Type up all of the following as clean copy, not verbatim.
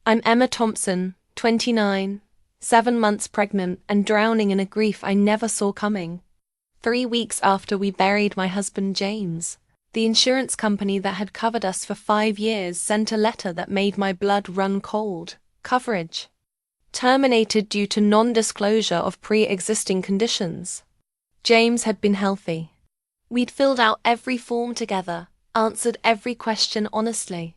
I'm Emma Thompson, 29, 7 months pregnant and drowning in a grief I never saw coming. 3 weeks after we buried my husband James, the insurance company that had covered us for 5 years sent a letter that made my blood run cold. Coverage terminated due to non-disclosure of pre-existing conditions. James had been healthy. We'd filled out every form together, answered every question honestly.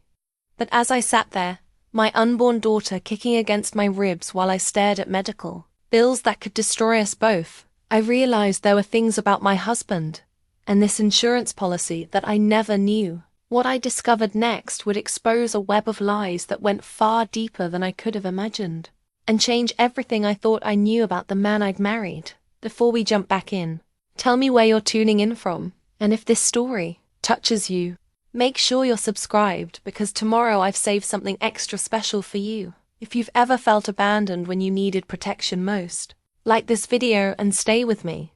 But as I sat there, my unborn daughter kicking against my ribs while I stared at medical bills that could destroy us both, I realized there were things about my husband and this insurance policy that I never knew. What I discovered next would expose a web of lies that went far deeper than I could have imagined, and change everything I thought I knew about the man I'd married. Before we jump back in, tell me where you're tuning in from, and if this story touches you, make sure you're subscribed, because tomorrow I've saved something extra special for you. If you've ever felt abandoned when you needed protection most, like this video and stay with me.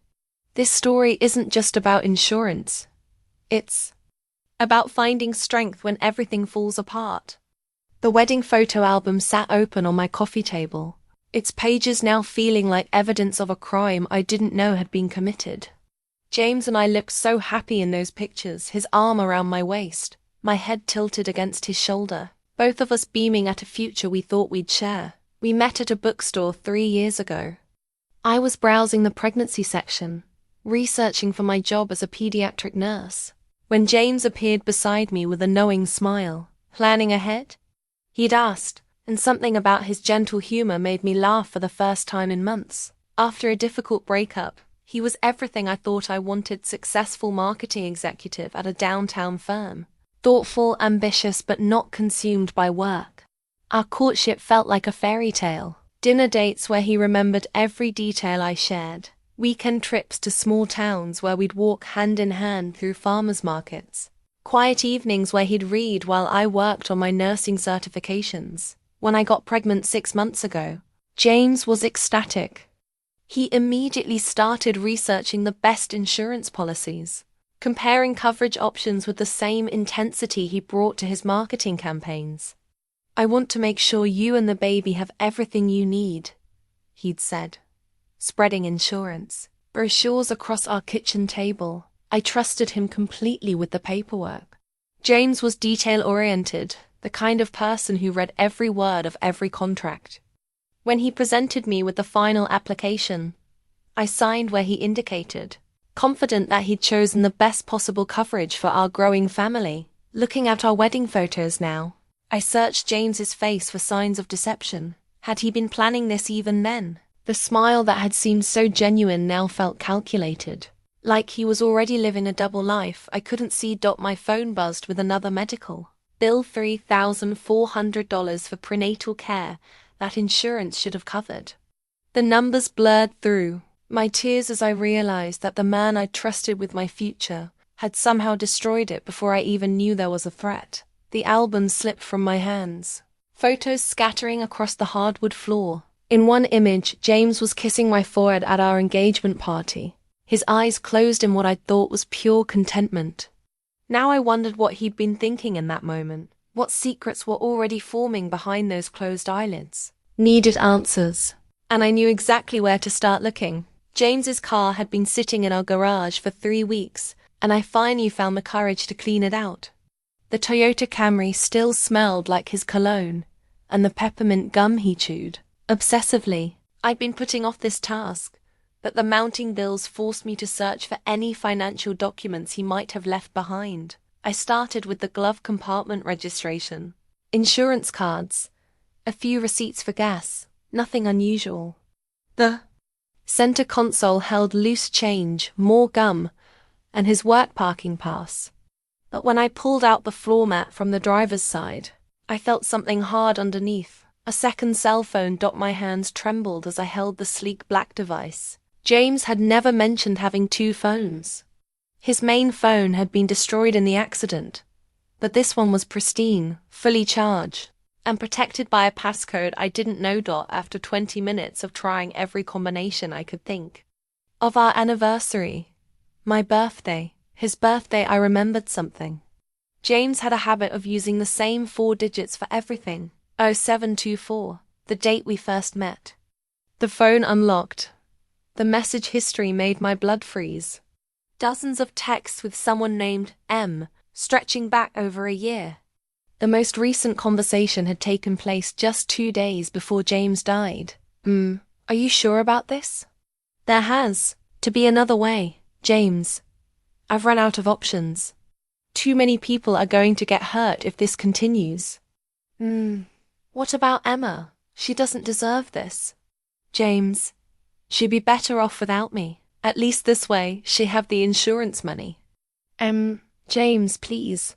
This story isn't just about insurance. It's about finding strength when everything falls apart. The wedding photo album sat open on my coffee table, its pages now feeling like evidence of a crime I didn't know had been committed. James and I looked so happy in those pictures, his arm around my waist, my head tilted against his shoulder, both of us beaming at a future we thought we'd share. We met at a bookstore 3 years ago. I was browsing the pregnancy section, researching for my job as a pediatric nurse, when James appeared beside me with a knowing smile. Planning ahead? He'd asked, and something about his gentle humor made me laugh for the first time in months. After a difficult breakup, he was everything I thought I wanted: successful marketing executive at a downtown firm. Thoughtful, ambitious, but not consumed by work. Our courtship felt like a fairy tale. Dinner dates where he remembered every detail I shared. Weekend trips to small towns where we'd walk hand in hand through farmers markets. Quiet evenings where he'd read while I worked on my nursing certifications. When I got pregnant 6 months ago, James was ecstatic. He immediately started researching the best insurance policies, comparing coverage options with the same intensity he brought to his marketing campaigns. "I want to make sure you and the baby have everything you need," he'd said, spreading insurance brochures across our kitchen table. I trusted him completely with the paperwork. James was detail-oriented, the kind of person who read every word of every contract. When he presented me with the final application, I signed where he indicated, confident that he'd chosen the best possible coverage for our growing family. Looking at our wedding photos now, I searched James's face for signs of deception. Had he been planning this even then? The smile that had seemed so genuine now felt calculated. Like he was already living a double life. I couldn't see. My phone buzzed with another medical bill, $3,400 for prenatal care that insurance should have covered. The numbers blurred through my tears as I realized that the man I trusted with my future had somehow destroyed it before I even knew there was a threat. The album slipped from my hands, photos scattering across the hardwood floor. In one image, James was kissing my forehead at our engagement party, his eyes closed in what I thought was pure contentment. Now I wondered what he'd been thinking in that moment. What secrets were already forming behind those closed eyelids? Needed answers, and I knew exactly where to start looking. James's car had been sitting in our garage for 3 weeks, and I finally found the courage to clean it out. The Toyota Camry still smelled like his cologne, and the peppermint gum he chewed obsessively. I'd been putting off this task, but the mounting bills forced me to search for any financial documents he might have left behind. I started with the glove compartment registration, insurance cards, a few receipts for gas, nothing unusual. The center console held loose change, more gum, and his work parking pass. But when I pulled out the floor mat from the driver's side, I felt something hard underneath. A second cell phone. My hands trembled as I held the sleek black device. James had never mentioned having 2 phones. His main phone had been destroyed in the accident, but this one was pristine, fully charged, and protected by a passcode I didn't know. After 20 minutes of trying every combination I could think of our anniversary, my birthday, his birthday, I remembered something. James had a habit of using the same 4 digits for everything. 0724, the date we first met. The phone unlocked. The message history made my blood freeze. Dozens of texts with someone named M, stretching back over a year. The most recent conversation had taken place just 2 days before James died. Are you sure about this? There has to be another way, James. I've run out of options. Too many people are going to get hurt if this continues. What about Emma? She doesn't deserve this. James, she'd be better off without me. At least this way, she'd have the insurance money. James, please.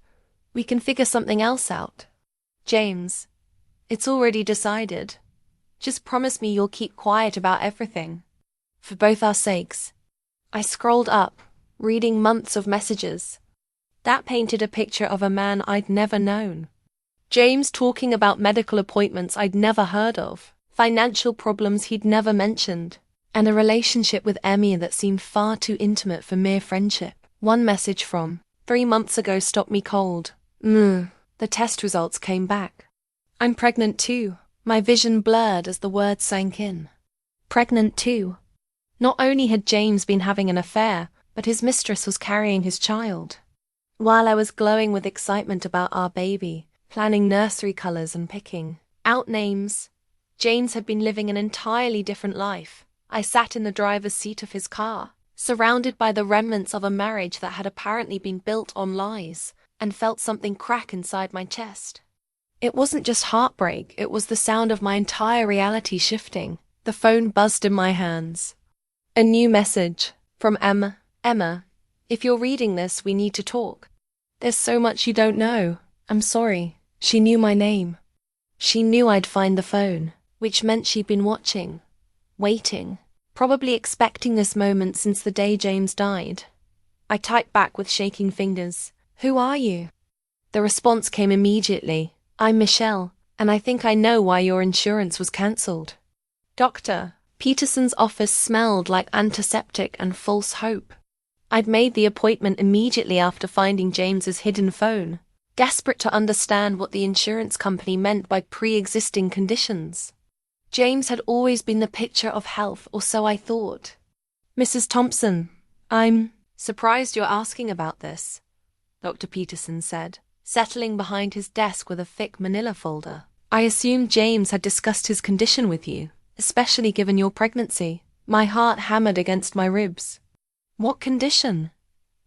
We can figure something else out. James, it's already decided. Just promise me you'll keep quiet about everything. For both our sakes. I scrolled up, reading months of messages. That painted a picture of a man I'd never known. James talking about medical appointments I'd never heard of, financial problems he'd never mentioned, and a relationship with Emmy that seemed far too intimate for mere friendship. One message from 3 months ago stopped me cold. The test results came back. I'm pregnant too. My vision blurred as the words sank in. Pregnant too. Not only had James been having an affair, but his mistress was carrying his child. While I was glowing with excitement about our baby, planning nursery colours and picking out names, James had been living an entirely different life. I sat in the driver's seat of his car, surrounded by the remnants of a marriage that had apparently been built on lies, and felt something crack inside my chest. It wasn't just heartbreak, it was the sound of my entire reality shifting. The phone buzzed in my hands. A new message from Emma. Emma, if you're reading this, we need to talk. There's so much you don't know. I'm sorry. She knew my name. She knew I'd find the phone, which meant she'd been watching, waiting, probably expecting this moment since the day James died. I typed back with shaking fingers. Who are you? The response came immediately. I'm Michelle, and I think I know why your insurance was cancelled. Dr. Peterson's office smelled like antiseptic and false hope. I'd made the appointment immediately after finding James's hidden phone, desperate to understand what the insurance company meant by pre-existing conditions. James had always been the picture of health, or so I thought. Mrs. Thompson, I'm surprised you're asking about this, Dr. Peterson said, settling behind his desk with a thick manila folder. I assumed James had discussed his condition with you, especially given your pregnancy. My heart hammered against my ribs. What condition?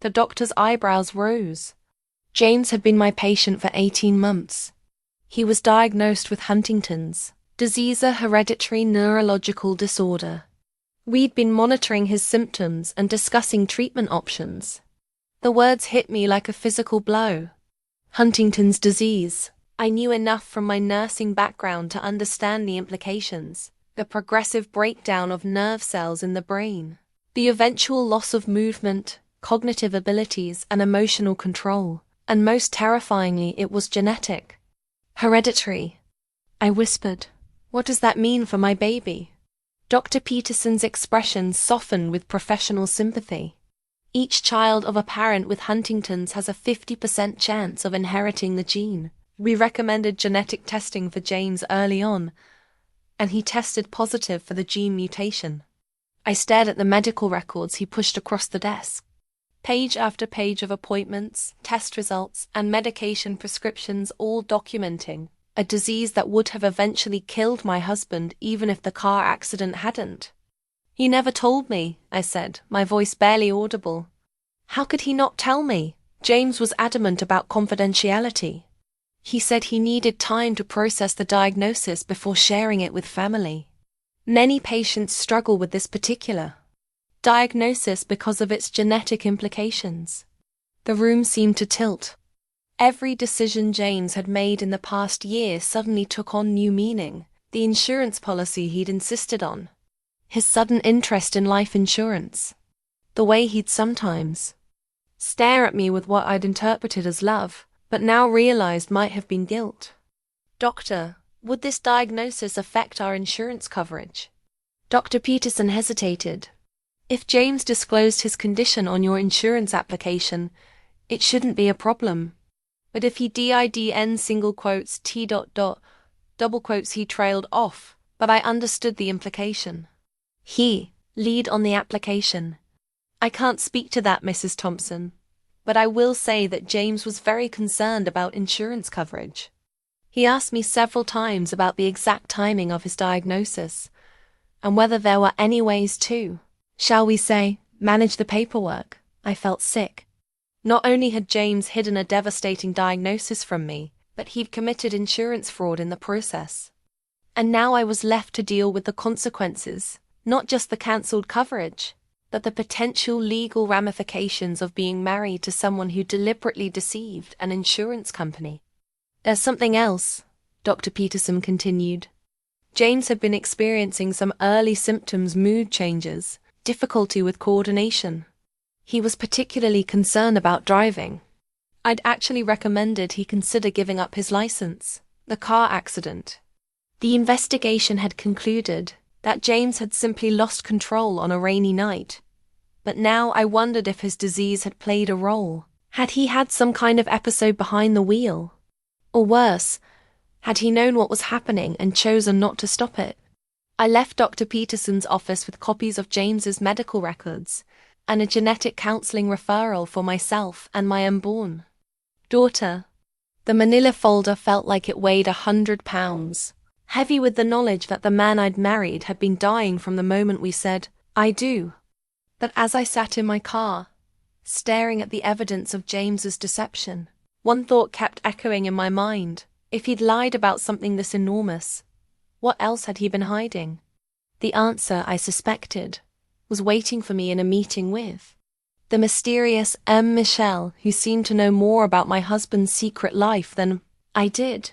The doctor's eyebrows rose. James had been my patient for 18 months. He was diagnosed with Huntington's disease, a hereditary neurological disorder. We'd been monitoring his symptoms and discussing treatment options. The words hit me like a physical blow. Huntington's disease. I knew enough from my nursing background to understand the implications. The progressive breakdown of nerve cells in the brain. The eventual loss of movement, cognitive abilities, and emotional control. And most terrifyingly, it was genetic. Hereditary. I whispered, what does that mean for my baby? Dr. Peterson's expression softened with professional sympathy. Each child of a parent with Huntington's has a 50% chance of inheriting the gene. We recommended genetic testing for James early on, and he tested positive for the gene mutation. I stared at the medical records he pushed across the desk. Page after page of appointments, test results, and medication prescriptions, all documenting a disease that would have eventually killed my husband even if the car accident hadn't. He never told me, I said, my voice barely audible. How could he not tell me? James was adamant about confidentiality. He said he needed time to process the diagnosis before sharing it with family. Many patients struggle with this particular diagnosis because of its genetic implications. The room seemed to tilt. Every decision James had made in the past year suddenly took on new meaning. The insurance policy he'd insisted on. His sudden interest in life insurance. The way he'd sometimes stare at me with what I'd interpreted as love, but now realized might have been guilt. Doctor, would this diagnosis affect our insurance coverage? Dr. Peterson hesitated. If James disclosed his condition on your insurance application, it shouldn't be a problem. But if he DIDN T ... double quotes he trailed off, but I understood the implication. He, lead on the application. I can't speak to that, Mrs. Thompson, but I will say that James was very concerned about insurance coverage. He asked me several times about the exact timing of his diagnosis, and whether there were any ways to, shall we say, manage the paperwork. I felt sick. Not only had James hidden a devastating diagnosis from me, but he'd committed insurance fraud in the process. And now I was left to deal with the consequences, not just the cancelled coverage, but the potential legal ramifications of being married to someone who deliberately deceived an insurance company. There's something else, Dr. Peterson continued. James had been experiencing some early symptoms, mood changes, difficulty with coordination. He was particularly concerned about driving. I'd actually recommended he consider giving up his license. The car accident. The investigation had concluded that James had simply lost control on a rainy night. But now I wondered if his disease had played a role. Had he had some kind of episode behind the wheel? Or worse, had he known what was happening and chosen not to stop it? I left Dr. Peterson's office with copies of James's medical records and a genetic counseling referral for myself and my unborn daughter. The manila folder felt like it weighed 100 pounds, heavy with the knowledge that the man I'd married had been dying from the moment we said, "I do." But as I sat in my car, staring at the evidence of James's deception, one thought kept echoing in my mind. If he'd lied about something this enormous, what else had he been hiding? The answer, I suspected, was waiting for me in a meeting with the mysterious M. Michelle, who seemed to know more about my husband's secret life than I did.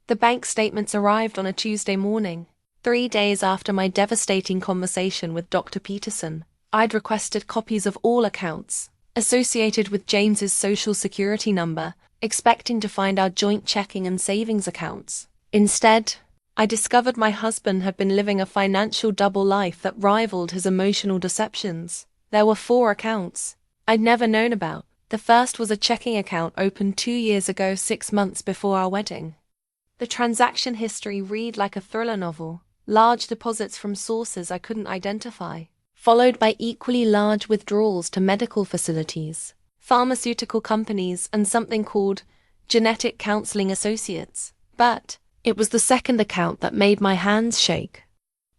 The bank statements arrived on a Tuesday morning, 3 days after my devastating conversation with Dr. Peterson. I'd requested copies of all accounts associated with James's social security number, expecting to find our joint checking and savings accounts. Instead, I discovered my husband had been living a financial double life that rivaled his emotional deceptions. There were 4 accounts I'd never known about. The first was a checking account opened 2 years ago, 6 months before our wedding. The transaction history read like a thriller novel, large deposits from sources I couldn't identify, followed by equally large withdrawals to medical facilities, pharmaceutical companies, and something called Genetic Counseling Associates. But it was the second account that made my hands shake.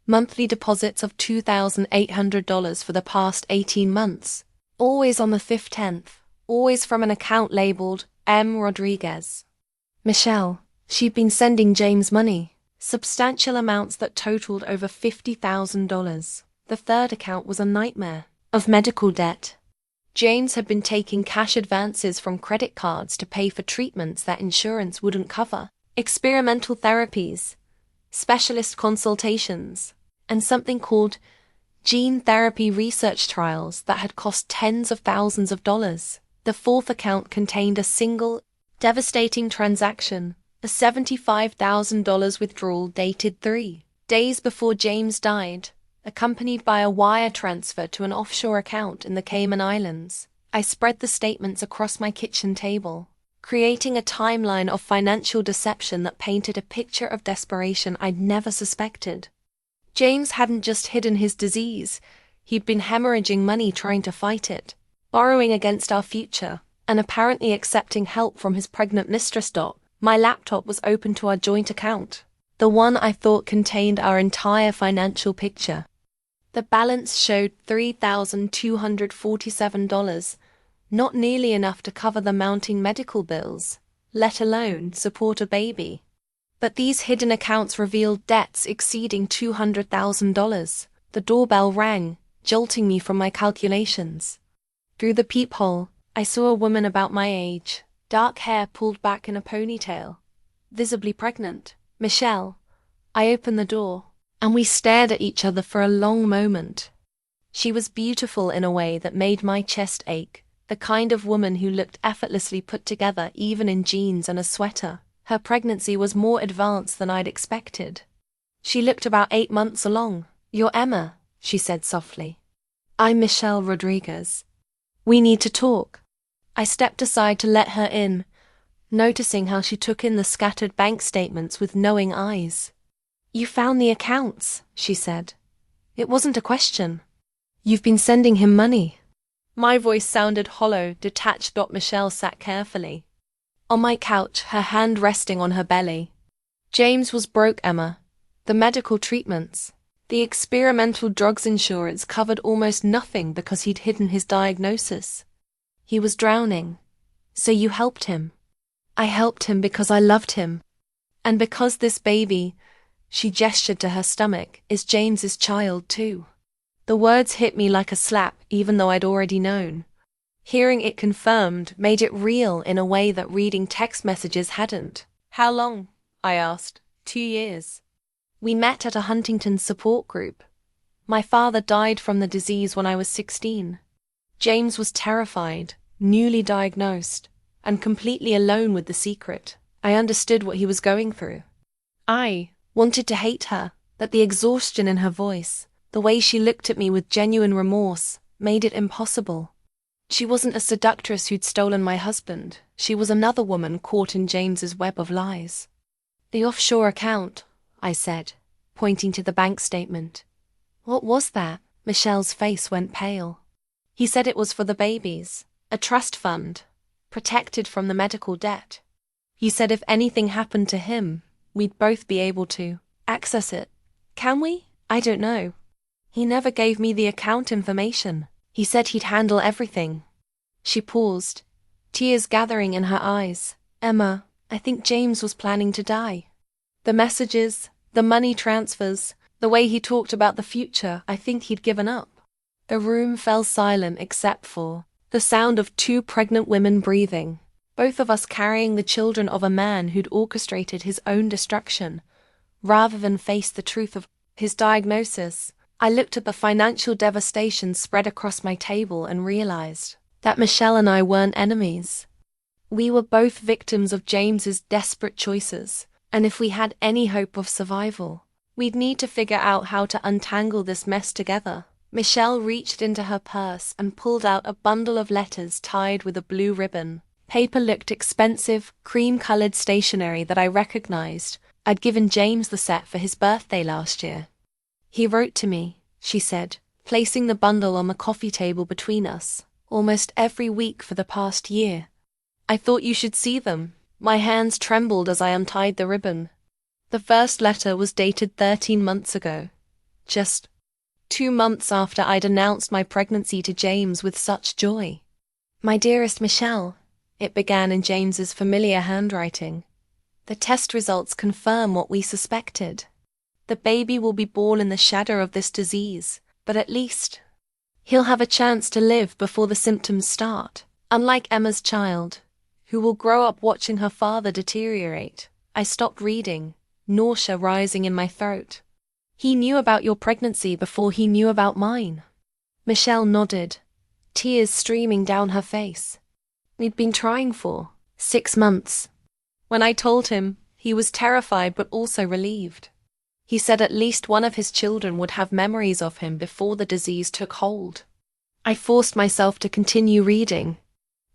Monthly deposits of $2,800 for the past 18 months, always on the 5th, 10th, always from an account labeled M. Rodriguez. Michelle, she'd been sending James money, substantial amounts that totaled over $50,000. The third account was a nightmare of medical debt. James had been taking cash advances from credit cards to pay for treatments that insurance wouldn't cover, experimental therapies, specialist consultations, and something called gene therapy research trials that had cost tens of thousands of dollars. The fourth account contained a single, devastating transaction, a $75,000 withdrawal dated 3 days before James died, accompanied by a wire transfer to an offshore account in the Cayman Islands. I spread the statements across my kitchen table, creating a timeline of financial deception that painted a picture of desperation I'd never suspected. James hadn't just hidden his disease, he'd been hemorrhaging money trying to fight it, borrowing against our future, and apparently accepting help from his pregnant mistress. My laptop was open to our joint account, the one I thought contained our entire financial picture. The balance showed $3,247, not nearly enough to cover the mounting medical bills, let alone support a baby. But these hidden accounts revealed debts exceeding $200,000. The doorbell rang, jolting me from my calculations. Through the peephole, I saw a woman about my age, dark hair pulled back in a ponytail, visibly pregnant. Michelle. I opened the door, and we stared at each other for a long moment. She was beautiful in a way that made my chest ache, the kind of woman who looked effortlessly put together even in jeans and a sweater. Her pregnancy was more advanced than I'd expected. She looked about 8 months along. "You're Emma," she said softly. "I'm Michelle Rodriguez. We need to talk." I stepped aside to let her in, noticing how she took in the scattered bank statements with knowing eyes. "You found the accounts," she said. "It wasn't a question. You've been sending him money." My voice sounded hollow, detached. Michelle sat carefully on my couch, her hand resting on her belly. "James was broke, Emma. The medical treatments, the experimental drugs insurance covered almost nothing because he'd hidden his diagnosis. He was drowning. So you helped him." "I helped him because I loved him. And because this baby," she gestured to her stomach, "is James's child too." The words hit me like a slap, even though I'd already known. Hearing it confirmed made it real in a way that reading text messages hadn't. "How long?" I asked. 2 years. "We met at a Huntington support group. My father died from the disease when I was 16. James was terrified, newly diagnosed, and completely alone with the secret. I understood what he was going through. I wanted to hate her, but the exhaustion in her voice, the way she looked at me with genuine remorse, made it impossible. She wasn't a seductress who'd stolen my husband. She was another woman caught in James's web of lies." "The offshore account," I said, pointing to the bank statement. "What was that?" Michelle's face went pale. "He said it was for the babies, a trust fund, protected from the medical debt. He said if anything happened to him, we'd both be able to access it. Can we? I don't know. He never gave me the account information. He said he'd handle everything." She paused, tears gathering in her eyes. "Emma, I think James was planning to die. The messages, the money transfers, the way he talked about the future, I think he'd given up." The room fell silent except for the sound of 2 pregnant women breathing, both of us carrying the children of a man who'd orchestrated his own destruction, rather than face the truth of his diagnosis. I looked at the financial devastation spread across my table and realized that Michelle and I weren't enemies. We were both victims of James's desperate choices, and if we had any hope of survival, we'd need to figure out how to untangle this mess together. Michelle reached into her purse and pulled out a bundle of letters tied with a blue ribbon. Paper looked expensive, cream-colored stationery that I recognized. I'd given James the set for his birthday last year. "He wrote to me," she said, placing the bundle on the coffee table between us, "almost every week for the past year. I thought you should see them." My hands trembled as I untied the ribbon. The first letter was dated 13 months ago, just 2 months after I'd announced my pregnancy to James with such joy. "My dearest Michelle," it began in James's familiar handwriting. "The test results confirm what we suspected. The baby will be born in the shadow of this disease, but at least he'll have a chance to live before the symptoms start, unlike Emma's child, who will grow up watching her father deteriorate." I stopped reading, nausea rising in my throat. "He knew about your pregnancy before he knew about mine." Michelle nodded, tears streaming down her face. "We'd been trying for 6 months. When I told him, he was terrified but also relieved. He said at least one of his children would have memories of him before the disease took hold." I forced myself to continue reading.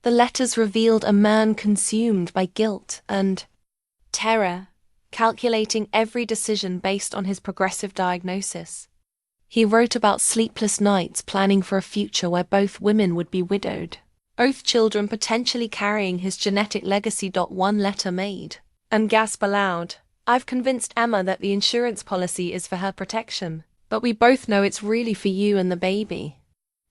The letters revealed a man consumed by guilt and terror, calculating every decision based on his progressive diagnosis. He wrote about sleepless nights planning for a future where both women would be widowed, both children potentially carrying his genetic legacy. One letter made, and gasp aloud. "I've convinced Emma that the insurance policy is for her protection, but we both know it's really for you and the baby.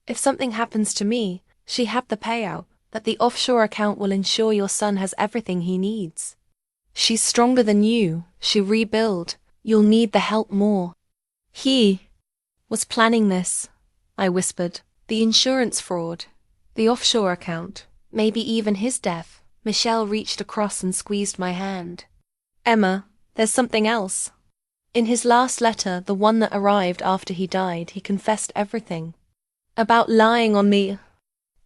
If something happens to me, she have the payout, that the offshore account will ensure your son has everything he needs. She's stronger than you, she rebuild, you'll need the help more." "He was planning this," I whispered. "The insurance fraud, the offshore account, maybe even his death." Michelle reached across and squeezed my hand. "Emma, there's something else. In his last letter, the one that arrived after he died, he confessed everything. About lying on the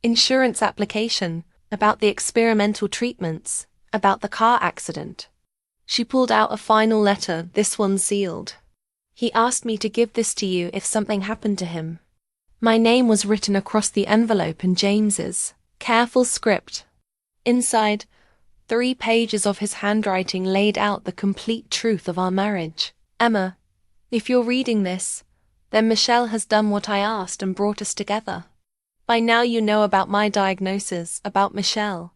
insurance application, about the experimental treatments, about the car accident." She pulled out a final letter, this one sealed. "He asked me to give this to you if something happened to him." My name was written across the envelope in James's careful script. Inside, 3 pages of his handwriting laid out the complete truth of our marriage. Emma, if you're reading this, then Michelle has done what I asked and brought us together. By now you know about my diagnosis, about Michelle,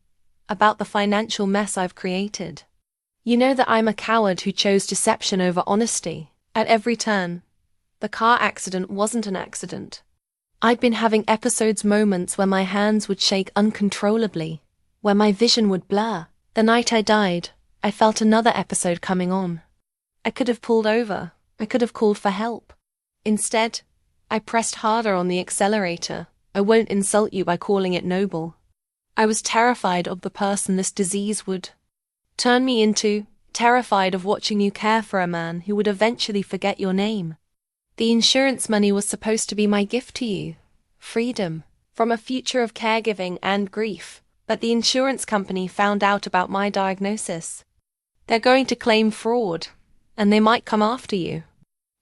about the financial mess I've created. You know that I'm a coward who chose deception over honesty. At every turn, the car accident wasn't an accident. I'd been having moments where my hands would shake uncontrollably, where my vision would blur. The night I died, I felt another episode coming on. I could have pulled over. I could have called for help. Instead, I pressed harder on the accelerator. I won't insult you by calling it noble. I was terrified of the person this disease would turn me into, terrified of watching you care for a man who would eventually forget your name. The insurance money was supposed to be my gift to you. Freedom from a future of caregiving and grief. But the insurance company found out about my diagnosis. They're going to claim fraud, and they might come after you.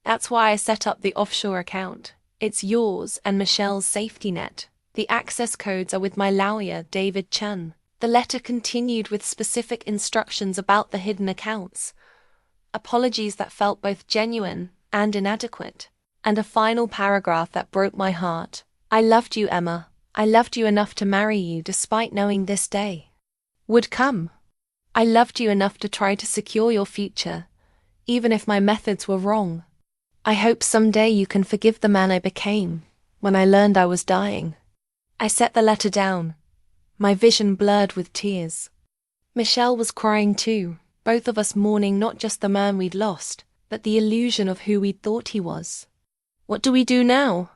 That's why I set up the offshore account. It's yours and Michelle's safety net. The access codes are with my lawyer, David Chun. The letter continued with specific instructions about the hidden accounts, apologies that felt both genuine and inadequate, and a final paragraph that broke my heart. I loved you, Emma. I loved you enough to marry you despite knowing this day would come. I loved you enough to try to secure your future, even if my methods were wrong. I hope someday you can forgive the man I became when I learned I was dying. I set the letter down, my vision blurred with tears. Michelle was crying too, both of us mourning not just the man we'd lost, but the illusion of who we'd thought he was. What do we do now?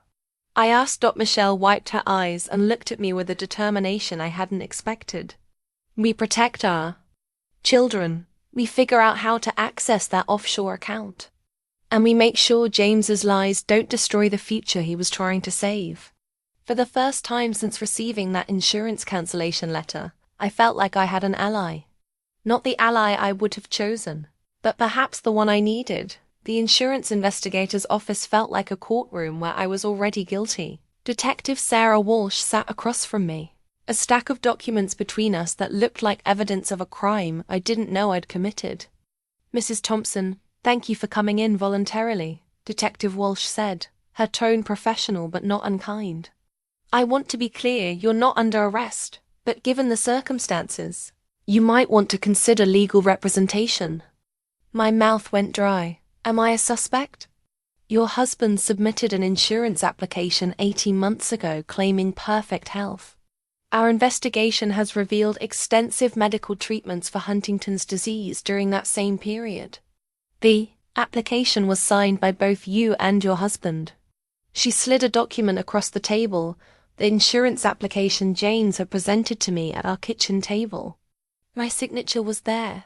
I asked. Michelle wiped her eyes and looked at me with a determination I hadn't expected. We protect our children. We figure out how to access that offshore account. And we make sure James's lies don't destroy the future he was trying to save. For the first time since receiving that insurance cancellation letter, I felt like I had an ally. Not the ally I would have chosen, but perhaps the one I needed. The insurance investigator's office felt like a courtroom where I was already guilty. Detective Sarah Walsh sat across from me, a stack of documents between us that looked like evidence of a crime I didn't know I'd committed. Mrs. Thompson, thank you for coming in voluntarily, Detective Walsh said, her tone professional but not unkind. I want to be clear, you're not under arrest, but given the circumstances, you might want to consider legal representation. My mouth went dry. Am I a suspect? Your husband submitted an insurance application 18 months ago claiming perfect health. Our investigation has revealed extensive medical treatments for Huntington's disease during that same period. The application was signed by both you and your husband. She slid a document across the table, the insurance application James had presented to me at our kitchen table. My signature was there,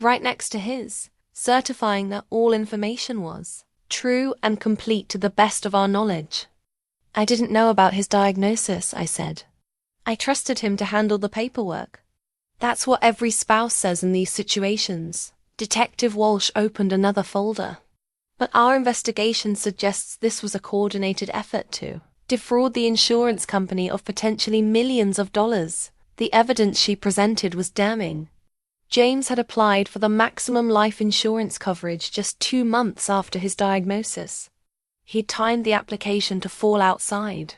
right next to his, certifying that all information was true and complete to the best of our knowledge. I didn't know about his diagnosis, I said. I trusted him to handle the paperwork. That's what every spouse says in these situations. Detective Walsh opened another folder. But our investigation suggests this was a coordinated effort to defraud the insurance company of potentially millions of dollars. The evidence she presented was damning. James had applied for the maximum life insurance coverage just 2 months after his diagnosis. He'd timed the application to fall outside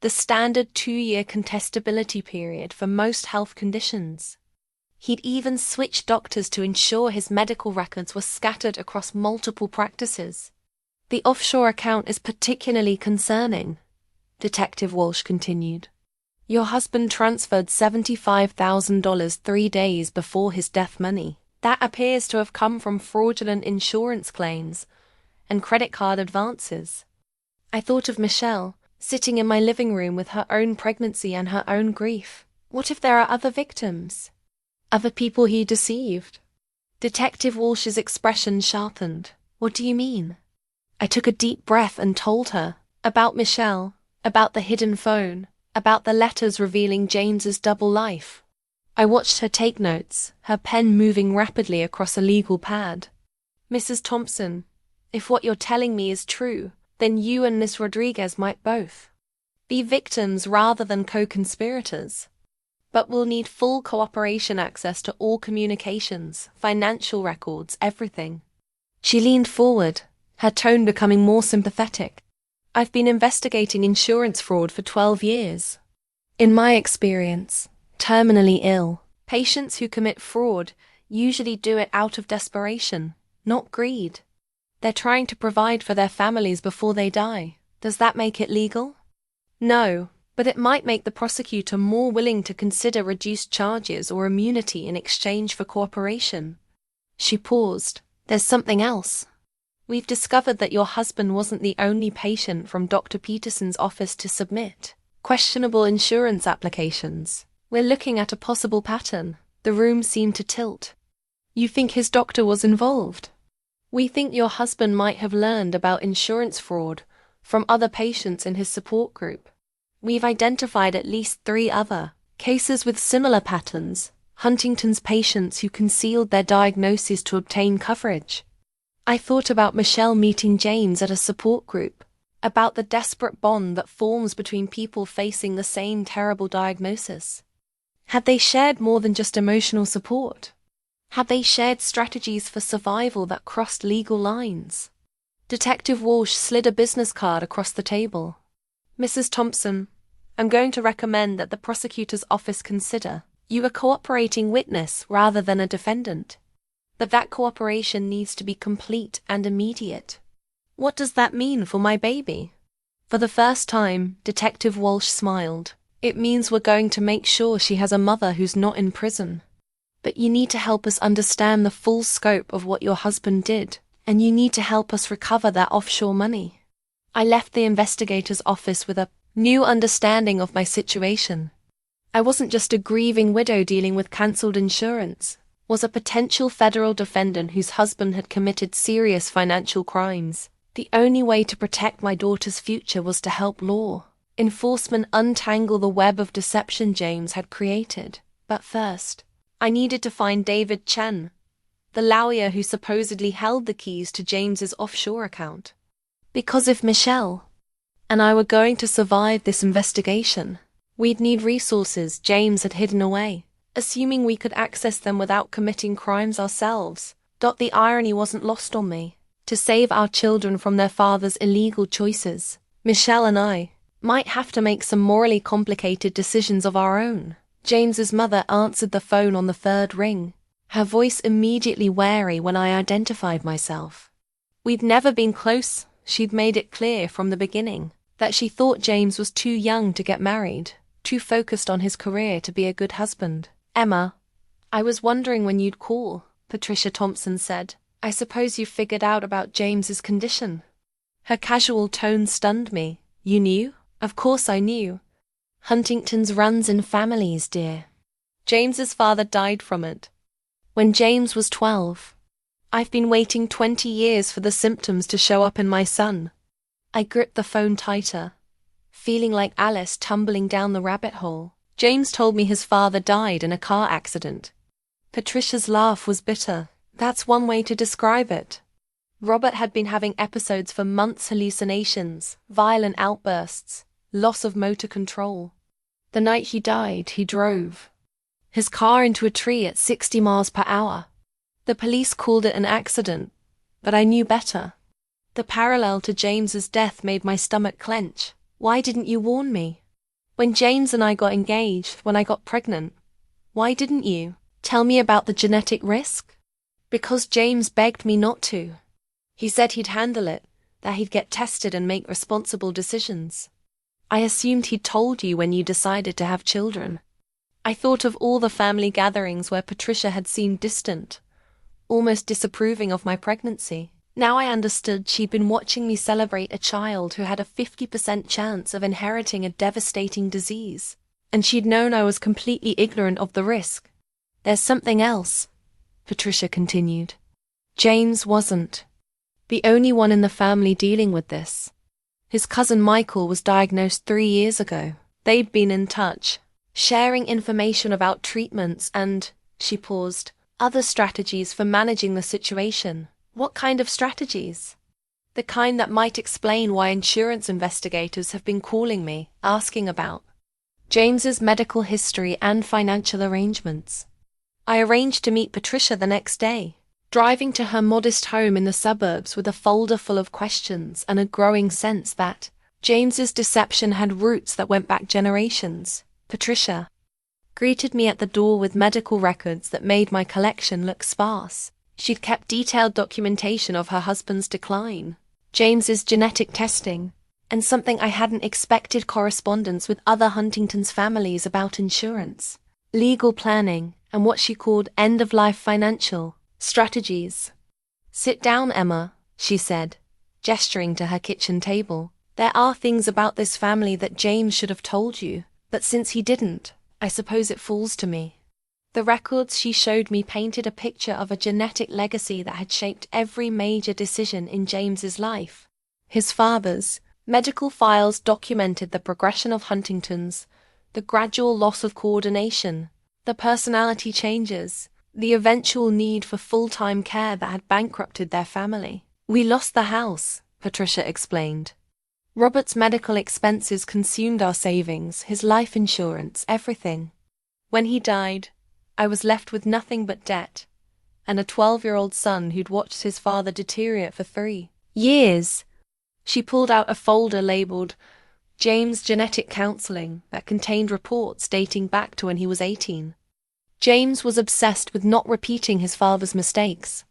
the standard 2-year contestability period for most health conditions. He'd even switched doctors to ensure his medical records were scattered across multiple practices. The offshore account is particularly concerning, Detective Walsh continued. Your husband transferred $75,000 3 days before his death money. That appears to have come from fraudulent insurance claims and credit card advances. I thought of Michelle, sitting in my living room with her own pregnancy and her own grief. What if there are other victims? Other people he deceived? Detective Walsh's expression sharpened. What do you mean? I took a deep breath and told her about Michelle, about the hidden phone, about the letters revealing James's double life. I watched her take notes, her pen moving rapidly across a legal pad. Mrs. Thompson, if what you're telling me is true, then you and Miss Rodriguez might both be victims rather than co-conspirators. But we'll need full cooperation, access to all communications, financial records, everything. She leaned forward, her tone becoming more sympathetic. I've been investigating insurance fraud for 12 years. In my experience, terminally ill patients who commit fraud usually do it out of desperation, not greed. They're trying to provide for their families before they die. Does that make it legal? No, but it might make the prosecutor more willing to consider reduced charges or immunity in exchange for cooperation. She paused. There's something else. We've discovered that your husband wasn't the only patient from Dr. Peterson's office to submit questionable insurance applications. We're looking at a possible pattern. The room seemed to tilt. You think his doctor was involved? We think your husband might have learned about insurance fraud from other patients in his support group. We've identified at least 3 other cases with similar patterns, Huntington's patients who concealed their diagnoses to obtain coverage. I thought about Michelle meeting James at a support group, about the desperate bond that forms between people facing the same terrible diagnosis. Had they shared more than just emotional support? Had they shared strategies for survival that crossed legal lines? Detective Walsh slid a business card across the table. Mrs. Thompson, I'm going to recommend that the prosecutor's office consider you a cooperating witness rather than a defendant. But that cooperation needs to be complete and immediate. What does that mean for my baby? For the first time, Detective Walsh smiled. It means we're going to make sure she has a mother who's not in prison. But you need to help us understand the full scope of what your husband did, and you need to help us recover that offshore money. I left the investigator's office with a new understanding of my situation. I wasn't just a grieving widow dealing with cancelled insurance, was a potential federal defendant whose husband had committed serious financial crimes. The only way to protect my daughter's future was to help law enforcement untangle the web of deception James had created. But first, I needed to find David Chen, the lawyer who supposedly held the keys to James's offshore account. Because if Michelle and I were going to survive this investigation, we'd need resources James had hidden away, assuming we could access them without committing crimes ourselves. The irony wasn't lost on me. To save our children from their father's illegal choices, Michelle and I might have to make some morally complicated decisions of our own. James's mother answered the phone on the 3rd ring, her voice immediately wary when I identified myself. We'd never been close. She'd made it clear from the beginning that she thought James was too young to get married, too focused on his career to be a good husband. Emma, I was wondering when you'd call, Patricia Thompson said. I suppose you figured out about James's condition. Her casual tone stunned me. You knew? Of course I knew. Huntington's runs in families, dear. James's father died from it when James was 12. I've been waiting 20 years for the symptoms to show up in my son. I gripped the phone tighter, feeling like Alice tumbling down the rabbit hole. James told me his father died in a car accident. Patricia's laugh was bitter. That's one way to describe it. Robert had been having episodes for months, hallucinations, violent outbursts, loss of motor control. The night he died, he drove his car into a tree at 60 miles per hour. The police called it an accident, but I knew better. The parallel to James's death made my stomach clench. Why didn't you warn me? When James and I got engaged, when I got pregnant, why didn't you tell me about the genetic risk? Because James begged me not to. He said he'd handle it, that he'd get tested and make responsible decisions. I assumed he'd told you when you decided to have children. I thought of all the family gatherings where Patricia had seemed distant, almost disapproving of my pregnancy. Now I understood she'd been watching me celebrate a child who had a 50% chance of inheriting a devastating disease, and she'd known I was completely ignorant of the risk. There's something else, Patricia continued. James wasn't the only one in the family dealing with this. His cousin Michael was diagnosed 3 years ago. They'd been in touch, sharing information about treatments and, she paused, other strategies for managing the situation. What kind of strategies? The kind that might explain why insurance investigators have been calling me, asking about James's medical history and financial arrangements. I arranged to meet Patricia the next day, driving to her modest home in the suburbs with a folder full of questions and a growing sense that James's deception had roots that went back generations. Patricia greeted me at the door with medical records that made my collection look sparse. She'd kept detailed documentation of her husband's decline, James's genetic testing, and something I hadn't expected: correspondence with other Huntington's families about insurance, legal planning, and what she called end-of-life financial strategies. "Sit down, Emma," she said, gesturing to her kitchen table. "There are things about this family that James should have told you, but since he didn't, I suppose it falls to me." The records she showed me painted a picture of a genetic legacy that had shaped every major decision in James's life. His father's medical files documented the progression of Huntington's, the gradual loss of coordination, the personality changes, the eventual need for full-time care that had bankrupted their family. "We lost the house," Patricia explained. "Robert's medical expenses consumed our savings, his life insurance, everything. When he died, I was left with nothing but debt, and a 12-year-old son who'd watched his father deteriorate for 3 years. She pulled out a folder labeled James Genetic Counseling that contained reports dating back to when he was 18. James was obsessed with not repeating his father's mistakes.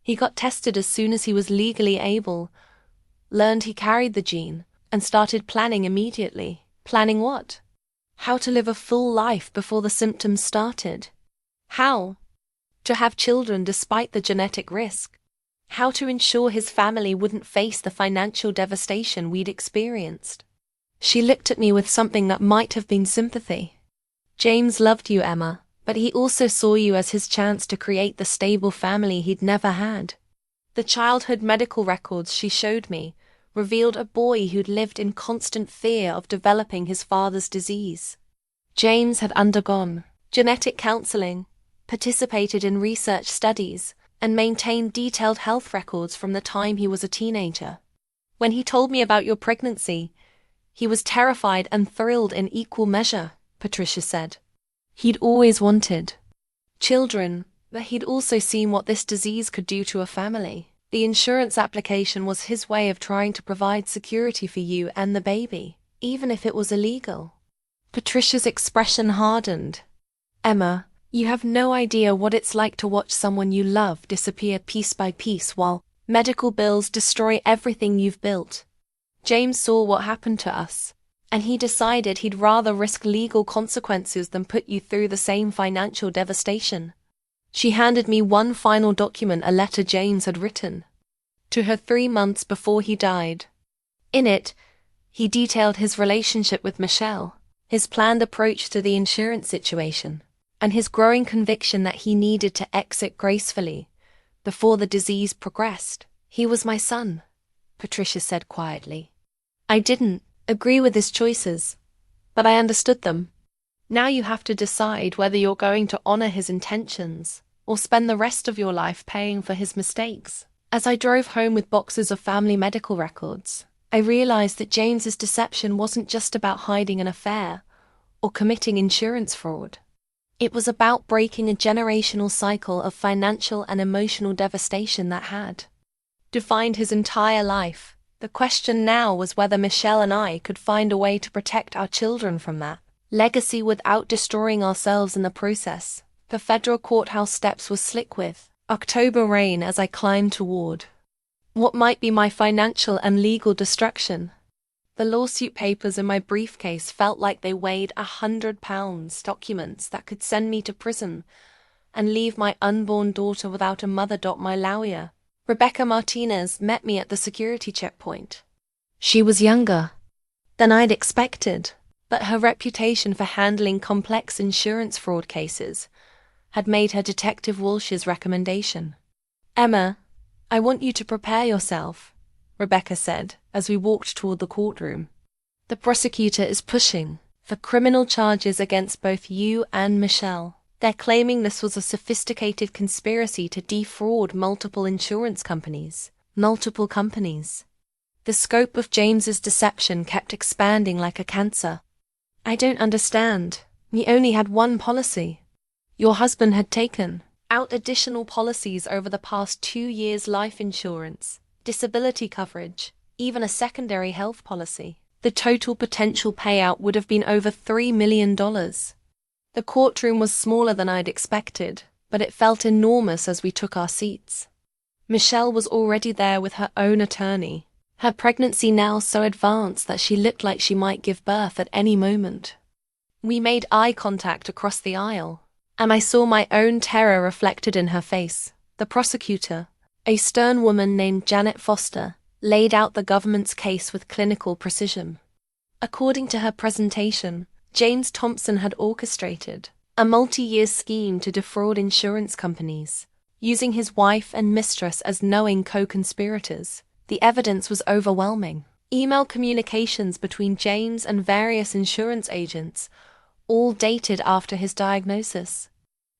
He got tested as soon as he was legally able, learned he carried the gene, and started planning immediately. Planning what? How to live a full life before the symptoms started. How to have children despite the genetic risk. How to ensure his family wouldn't face the financial devastation we'd experienced." She looked at me with something that might have been sympathy. "James loved you, Emma, but he also saw you as his chance to create the stable family he'd never had." The childhood medical records she showed me revealed a boy who'd lived in constant fear of developing his father's disease. James had undergone genetic counseling, participated in research studies, and maintained detailed health records from the time he was a teenager. "When he told me about your pregnancy, he was terrified and thrilled in equal measure," Patricia said. "He'd always wanted children, but he'd also seen what this disease could do to a family. The insurance application was his way of trying to provide security for you and the baby, even if it was illegal." Patricia's expression hardened. "Emma, you have no idea what it's like to watch someone you love disappear piece by piece while medical bills destroy everything you've built. James saw what happened to us, and he decided he'd rather risk legal consequences than put you through the same financial devastation." She handed me one final document, a letter James had written to her 3 months before he died. In it, he detailed his relationship with Michelle, his planned approach to the insurance situation, and his growing conviction that he needed to exit gracefully before the disease progressed. "He was my son," Patricia said quietly. "I didn't agree with his choices, but I understood them. Now you have to decide whether you're going to honor his intentions or spend the rest of your life paying for his mistakes." As I drove home with boxes of family medical records, I realized that James's deception wasn't just about hiding an affair or committing insurance fraud. It was about breaking a generational cycle of financial and emotional devastation that had defined his entire life. The question now was whether Michelle and I could find a way to protect our children from that legacy without destroying ourselves in the process. The federal courthouse steps were slick with October rain as I climbed toward what might be my financial and legal destruction. The lawsuit papers in my briefcase felt like they weighed 100 pounds, documents that could send me to prison and leave my unborn daughter without a mother. My lawyer, Rebecca Martinez, met me at the security checkpoint. She was younger than I'd expected, but her reputation for handling complex insurance fraud cases had made her Detective Walsh's recommendation. "Emma, I want you to prepare yourself," Rebecca said as we walked toward the courtroom. "The prosecutor is pushing for criminal charges against both you and Michelle. They're claiming this was a sophisticated conspiracy to defraud multiple insurance companies. Multiple companies." The scope of James's deception kept expanding like a cancer. I don't understand. We only had one policy. Your husband had taken out additional policies over the past 2 years: life insurance, disability coverage, even a secondary health policy. The total potential payout would have been over $3 million. The courtroom was smaller than I'd expected, but it felt enormous as we took our seats. Michelle was already there with her own attorney, her pregnancy now so advanced that she looked like she might give birth at any moment. We made eye contact across the aisle, and I saw my own terror reflected in her face. The prosecutor, a stern woman named Janet Foster, laid out the government's case with clinical precision. According to her presentation, James Thompson had orchestrated a multi-year scheme to defraud insurance companies, using his wife and mistress as knowing co-conspirators. The evidence was overwhelming. Email communications between James and various insurance agents, all dated after his diagnosis.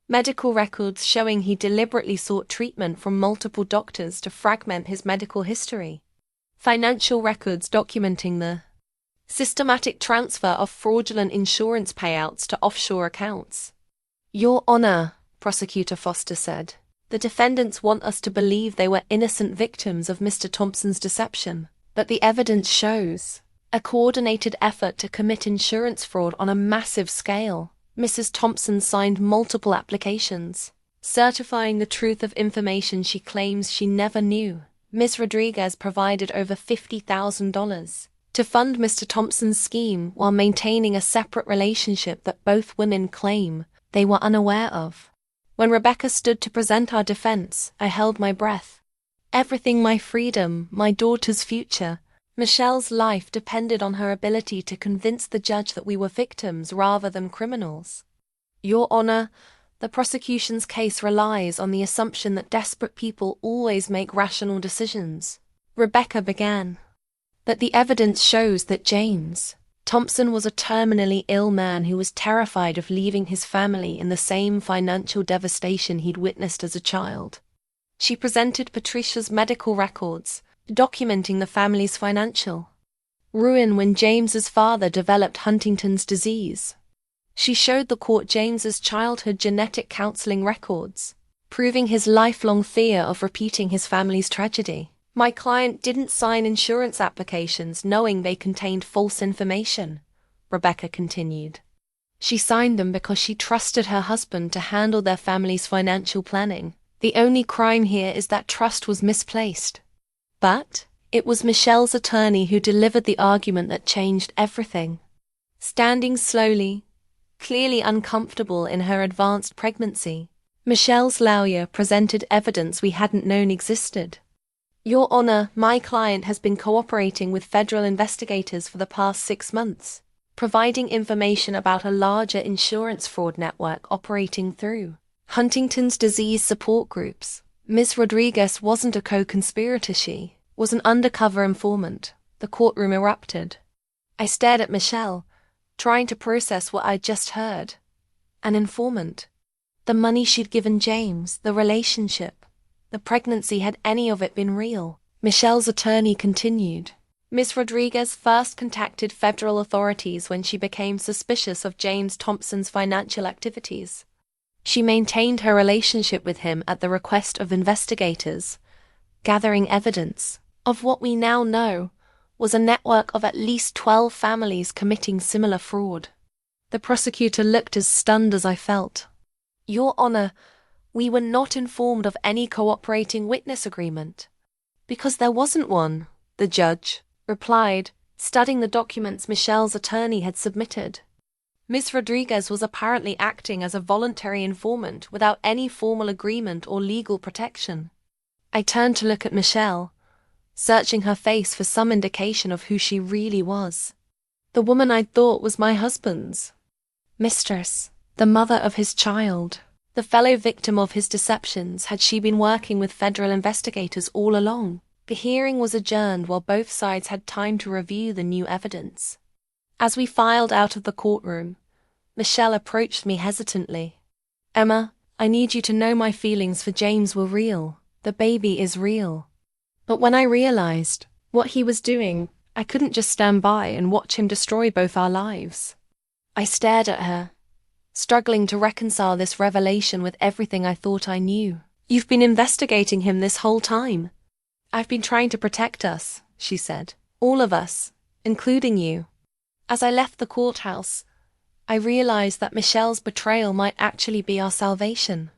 Medical records showing he deliberately sought treatment from multiple doctors to fragment his medical history. Financial records documenting the systematic transfer of fraudulent insurance payouts to offshore accounts. Your Honor, Prosecutor Foster said, the defendants want us to believe they were innocent victims of Mr. Thompson's deception, but the evidence shows a coordinated effort to commit insurance fraud on a massive scale. Mrs. Thompson signed multiple applications, certifying the truth of information she claims she never knew. Ms. Rodriguez provided over $50,000 to fund Mr. Thompson's scheme while maintaining a separate relationship that both women claim they were unaware of. When Rebecca stood to present our defense, I held my breath. Everything: my freedom, my daughter's future, Michelle's life depended on her ability to convince the judge that we were victims rather than criminals. Your Honor, the prosecution's case relies on the assumption that desperate people always make rational decisions. Rebecca began. But the evidence shows that James Thompson was a terminally ill man who was terrified of leaving his family in the same financial devastation he'd witnessed as a child. She presented Patricia's medical records, documenting the family's financial ruin when James's father developed Huntington's disease. She showed the court James's childhood genetic counseling records, proving his lifelong fear of repeating his family's tragedy. My client didn't sign insurance applications knowing they contained false information, Rebecca continued. She signed them because she trusted her husband to handle their family's financial planning. The only crime here is that trust was misplaced. But it was Michelle's attorney who delivered the argument that changed everything. Standing slowly, clearly uncomfortable in her advanced pregnancy, Michelle's lawyer presented evidence we hadn't known existed. Your Honor, my client has been cooperating with federal investigators for the past 6 months, providing information about a larger insurance fraud network operating through Huntington's disease support groups. Ms. Rodriguez wasn't a co-conspirator, she was an undercover informant. The courtroom erupted. I stared at Michelle, trying to process what I'd just heard. An informant. The money she'd given James, the relationship, the pregnancy, had any of it been real? Michelle's attorney continued. Ms. Rodriguez first contacted federal authorities when she became suspicious of James Thompson's financial activities. She maintained her relationship with him at the request of investigators, gathering evidence of what we now know was a network of at least 12 families committing similar fraud. The prosecutor looked as stunned as I felt. Your Honor, we were not informed of any cooperating witness agreement. Because there wasn't one, the judge replied, studying the documents Michelle's attorney had submitted. Ms. Rodriguez was apparently acting as a voluntary informant without any formal agreement or legal protection. I turned to look at Michelle, searching her face for some indication of who she really was. The woman I'd thought was my husband's mistress, the mother of his child, the fellow victim of his deceptions. Had she been working with federal investigators all along? The hearing was adjourned while both sides had time to review the new evidence. As we filed out of the courtroom, Michelle approached me hesitantly. Emma, I need you to know my feelings for James were real. The baby is real. But when I realized what he was doing, I couldn't just stand by and watch him destroy both our lives. I stared at her, struggling to reconcile this revelation with everything I thought I knew. You've been investigating him this whole time. I've been trying to protect us, she said. All of us, including you. As I left the courthouse, I realized that Michelle's betrayal might actually be our salvation.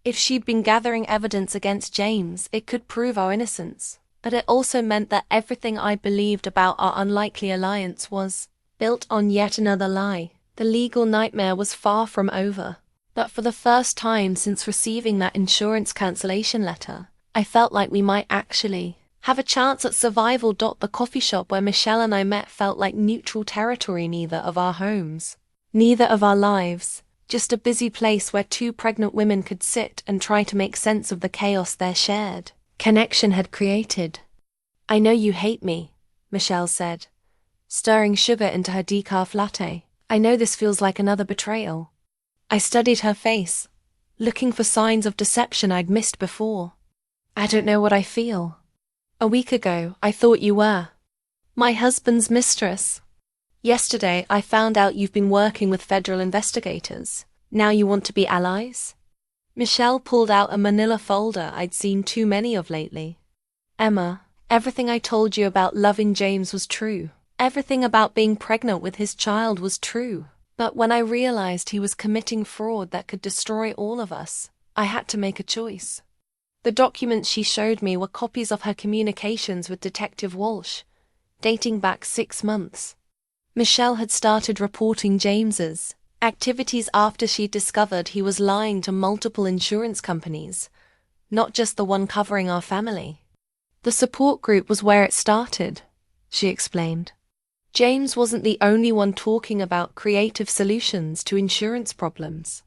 If she'd been gathering evidence against James, it could prove our innocence. But it also meant that everything I believed about our unlikely alliance was built on yet another lie. The legal nightmare was far from over. But for the first time since receiving that insurance cancellation letter, I felt like we might actually have a chance at survival. The coffee shop where Michelle and I met felt like neutral territory, neither of our homes, neither of our lives, just a busy place where two pregnant women could sit and try to make sense of the chaos their shared connection had created. I know you hate me, Michelle said, stirring sugar into her decaf latte. I know this feels like another betrayal. I studied her face, looking for signs of deception I'd missed before. I don't know what I feel. A week ago, I thought you were my husband's mistress. Yesterday, I found out you've been working with federal investigators. Now you want to be allies? Michelle pulled out a manila folder I'd seen too many of lately. Emma, everything I told you about loving James was true. Everything about being pregnant with his child was true. But when I realized he was committing fraud that could destroy all of us, I had to make a choice. The documents she showed me were copies of her communications with Detective Walsh, dating back 6 months. Michelle had started reporting James's activities after she discovered he was lying to multiple insurance companies, not just the one covering our family. The support group was where it started, she explained. James wasn't the only one talking about creative solutions to insurance problems.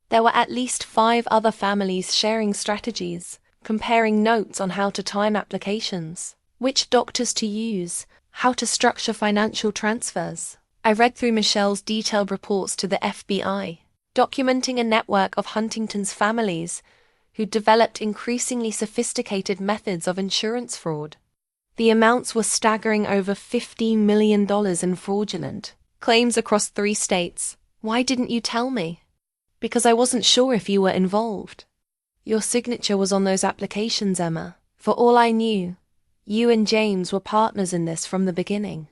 There were at least 5 other families sharing strategies, comparing notes on how to time applications, which doctors to use, how to structure financial transfers. I read through Michelle's detailed reports to the FBI, documenting a network of Huntington's families who developed increasingly sophisticated methods of insurance fraud. The amounts were staggering, over $15 million in fraudulent claims across 3 states. Why didn't you tell me? Because I wasn't sure if you were involved. Your signature was on those applications, Emma. For all I knew, you and James were partners in this from the beginning.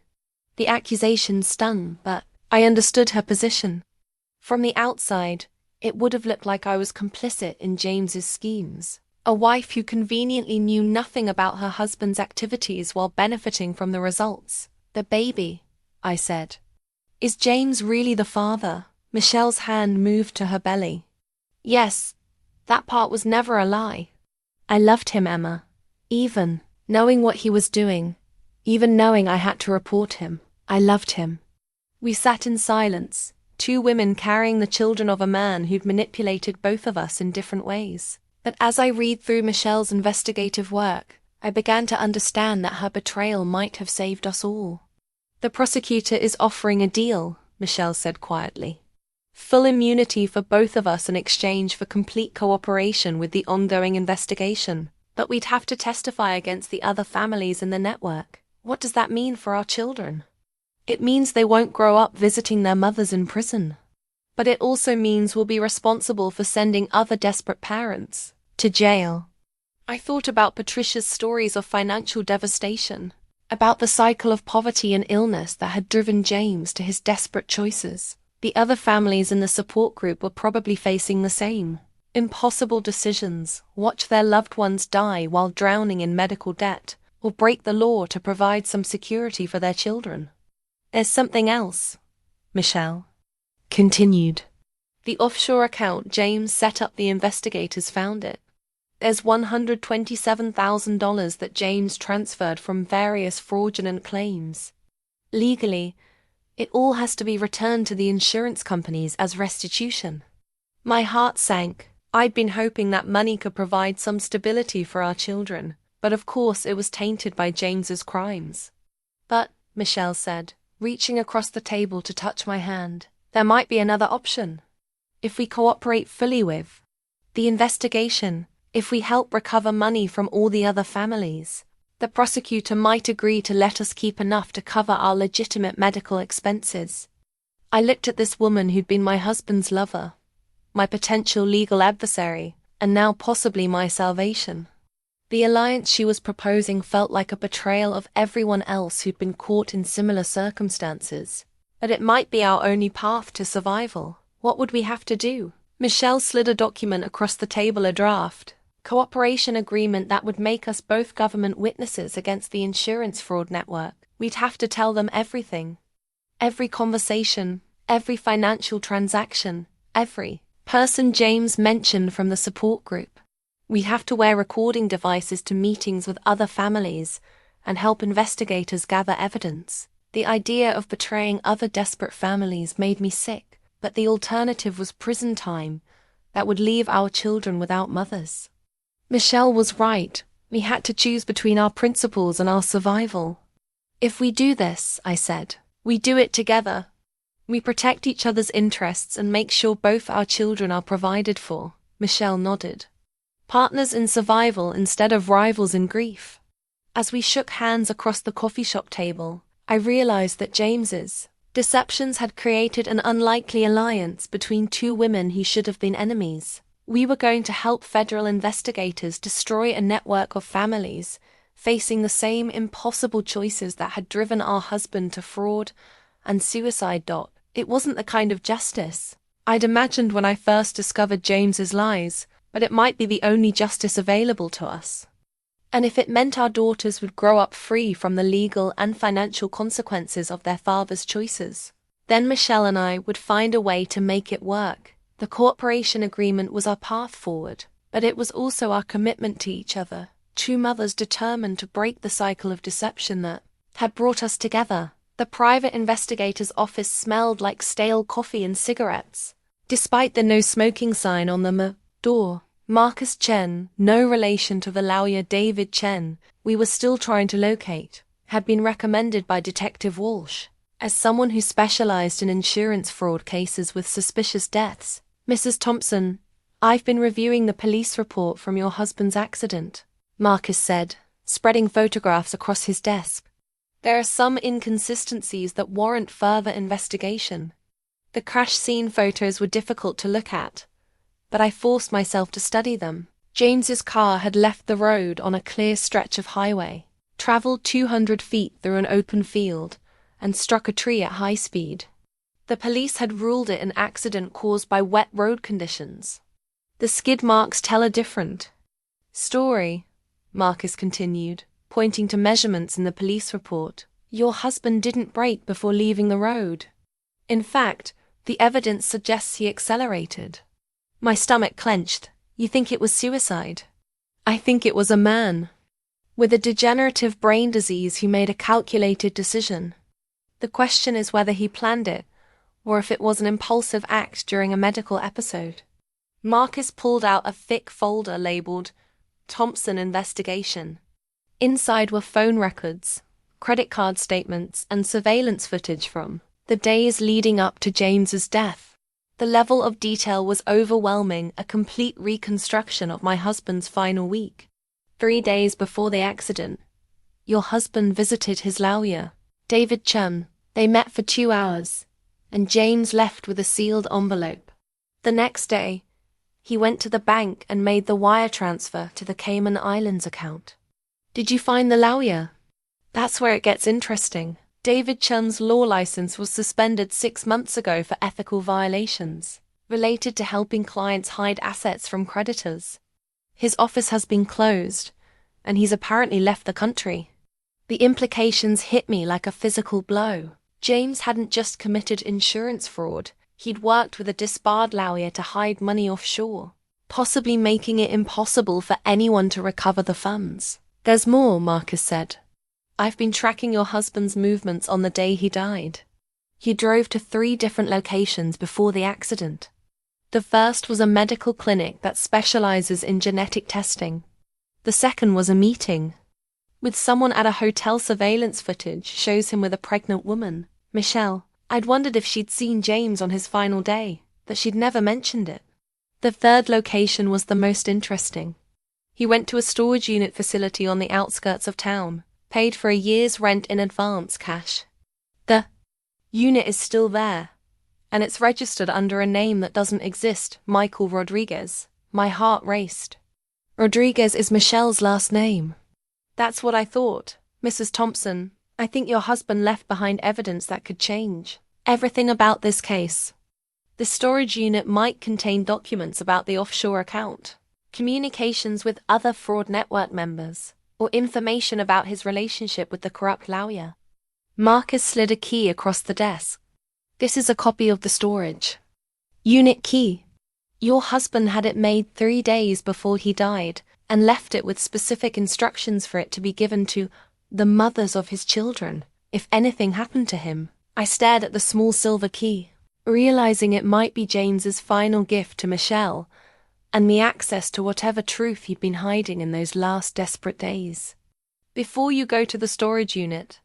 The accusations stung, but I understood her position. From the outside, it would have looked like I was complicit in James's schemes. A wife who conveniently knew nothing about her husband's activities while benefiting from the results. The baby, I said. Is James really the father? Michelle's hand moved to her belly. Yes, that part was never a lie. I loved him, Emma. Even knowing what he was doing, even knowing I had to report him, I loved him. We sat in silence, 2 women carrying the children of a man who'd manipulated both of us in different ways. But as I read through Michelle's investigative work, I began to understand that her betrayal might have saved us all. The prosecutor is offering a deal, Michelle said quietly. Full immunity for both of us in exchange for complete cooperation with the ongoing investigation. But we'd have to testify against the other families in the network. What does that mean for our children? It means they won't grow up visiting their mothers in prison. But it also means we'll be responsible for sending other desperate parents to jail. I thought about Patricia's stories of financial devastation, about the cycle of poverty and illness that had driven James to his desperate choices. The other families in the support group were probably facing the same impossible decisions: watch their loved ones die while drowning in medical debt, or break the law to provide some security for their children. There's something else, Michelle continued. The offshore account James set up, the investigators found it. There's $127,000 that James transferred from various fraudulent claims. Legally, it all has to be returned to the insurance companies as restitution. My heart sank. I'd been hoping that money could provide some stability for our children, but of course it was tainted by James's crimes. But, Michelle said, reaching across the table to touch my hand, there might be another option. If we cooperate fully with the investigation, if we help recover money from all the other families, the prosecutor might agree to let us keep enough to cover our legitimate medical expenses. I looked at this woman who'd been my husband's lover, my potential legal adversary, and now possibly my salvation. The alliance she was proposing felt like a betrayal of everyone else who'd been caught in similar circumstances. But it might be our only path to survival. What would we have to do? Michelle slid a document across the table, a draft cooperation agreement that would make us both government witnesses against the insurance fraud network. We'd have to tell them everything. Every conversation, every financial transaction, every person James mentioned from the support group. We'd have to wear recording devices to meetings with other families and help investigators gather evidence. The idea of betraying other desperate families made me sick, but the alternative was prison time that would leave our children without mothers. Michelle was right. We had to choose between our principles and our survival. If we do this, I said, we do it together. We protect each other's interests and make sure both our children are provided for. Michelle nodded. Partners in survival instead of rivals in grief. As we shook hands across the coffee shop table, I realized that James's deceptions had created an unlikely alliance between two women who should have been enemies. We were going to help federal investigators destroy a network of families facing the same impossible choices that had driven our husband to fraud and suicide. It wasn't the kind of justice I'd imagined when I first discovered James's lies, but it might be the only justice available to us. And if it meant our daughters would grow up free from the legal and financial consequences of their father's choices, then Michelle and I would find a way to make it work. The cooperation agreement was our path forward, but it was also our commitment to each other, two mothers determined to break the cycle of deception that had brought us together. The private investigator's office smelled like stale coffee and cigarettes. Despite the no smoking sign on the door, Marcus Chen, no relation to the lawyer David Chen, we were still trying to locate, had been recommended by Detective Walsh as someone who specialized in insurance fraud cases with suspicious deaths. Mrs. Thompson, I've been reviewing the police report from your husband's accident, Marcus said, spreading photographs across his desk. There are some inconsistencies that warrant further investigation. The crash scene photos were difficult to look at, but I forced myself to study them. James's car had left the road on a clear stretch of highway, traveled 200 feet through an open field, and struck a tree at high speed. The police had ruled it an accident caused by wet road conditions. The skid marks tell a different story, Marcus continued, pointing to measurements in the police report. Your husband didn't brake before leaving the road. In fact, the evidence suggests he accelerated. My stomach clenched. You think it was suicide? I think it was a man with a degenerative brain disease who made a calculated decision. The question is whether he planned it, or if it was an impulsive act during a medical episode. Marcus pulled out a thick folder labeled Thompson Investigation. Inside were phone records, credit card statements, and surveillance footage from the days leading up to James's death. The level of detail was overwhelming, a complete reconstruction of my husband's final week. 3 days before the accident, your husband visited his lawyer, David Chen. They met for 2 hours, and James left with a sealed envelope. The next day, he went to the bank and made the wire transfer to the Cayman Islands account. Did you find the lawyer? That's where it gets interesting. David Chen's law license was suspended 6 months ago for ethical violations related to helping clients hide assets from creditors. His office has been closed, and he's apparently left the country. The implications hit me like a physical blow. James hadn't just committed insurance fraud, he'd worked with a disbarred lawyer to hide money offshore, possibly making it impossible for anyone to recover the funds. There's more, Marcus said. I've been tracking your husband's movements on the day he died. He drove to 3 different locations before the accident. The first was a medical clinic that specializes in genetic testing. The second was a meeting with someone at a hotel. Surveillance footage shows him with a pregnant woman, Michelle. I'd wondered if she'd seen James on his final day, but she'd never mentioned it. The third location was the most interesting. He went to a storage unit facility on the outskirts of town, paid for a year's rent in advance cash. The unit is still there, and it's registered under a name that doesn't exist, Michael Rodriguez. My heart raced. Rodriguez is Michelle's last name. That's what I thought, Mrs. Thompson. I think your husband left behind evidence that could change everything about this case. The storage unit might contain documents about the offshore account, communications with other fraud network members, or information about his relationship with the corrupt lawyer. Marcus slid a key across the desk. This is a copy of the storage unit key. Your husband had it made 3 days before he died and left it with specific instructions for it to be given to the mothers of his children if anything happened to him. I stared at the small silver key, realizing it might be James's final gift to Michelle and me access to whatever truth he'd been hiding in those last desperate days. Before you go to the storage unit,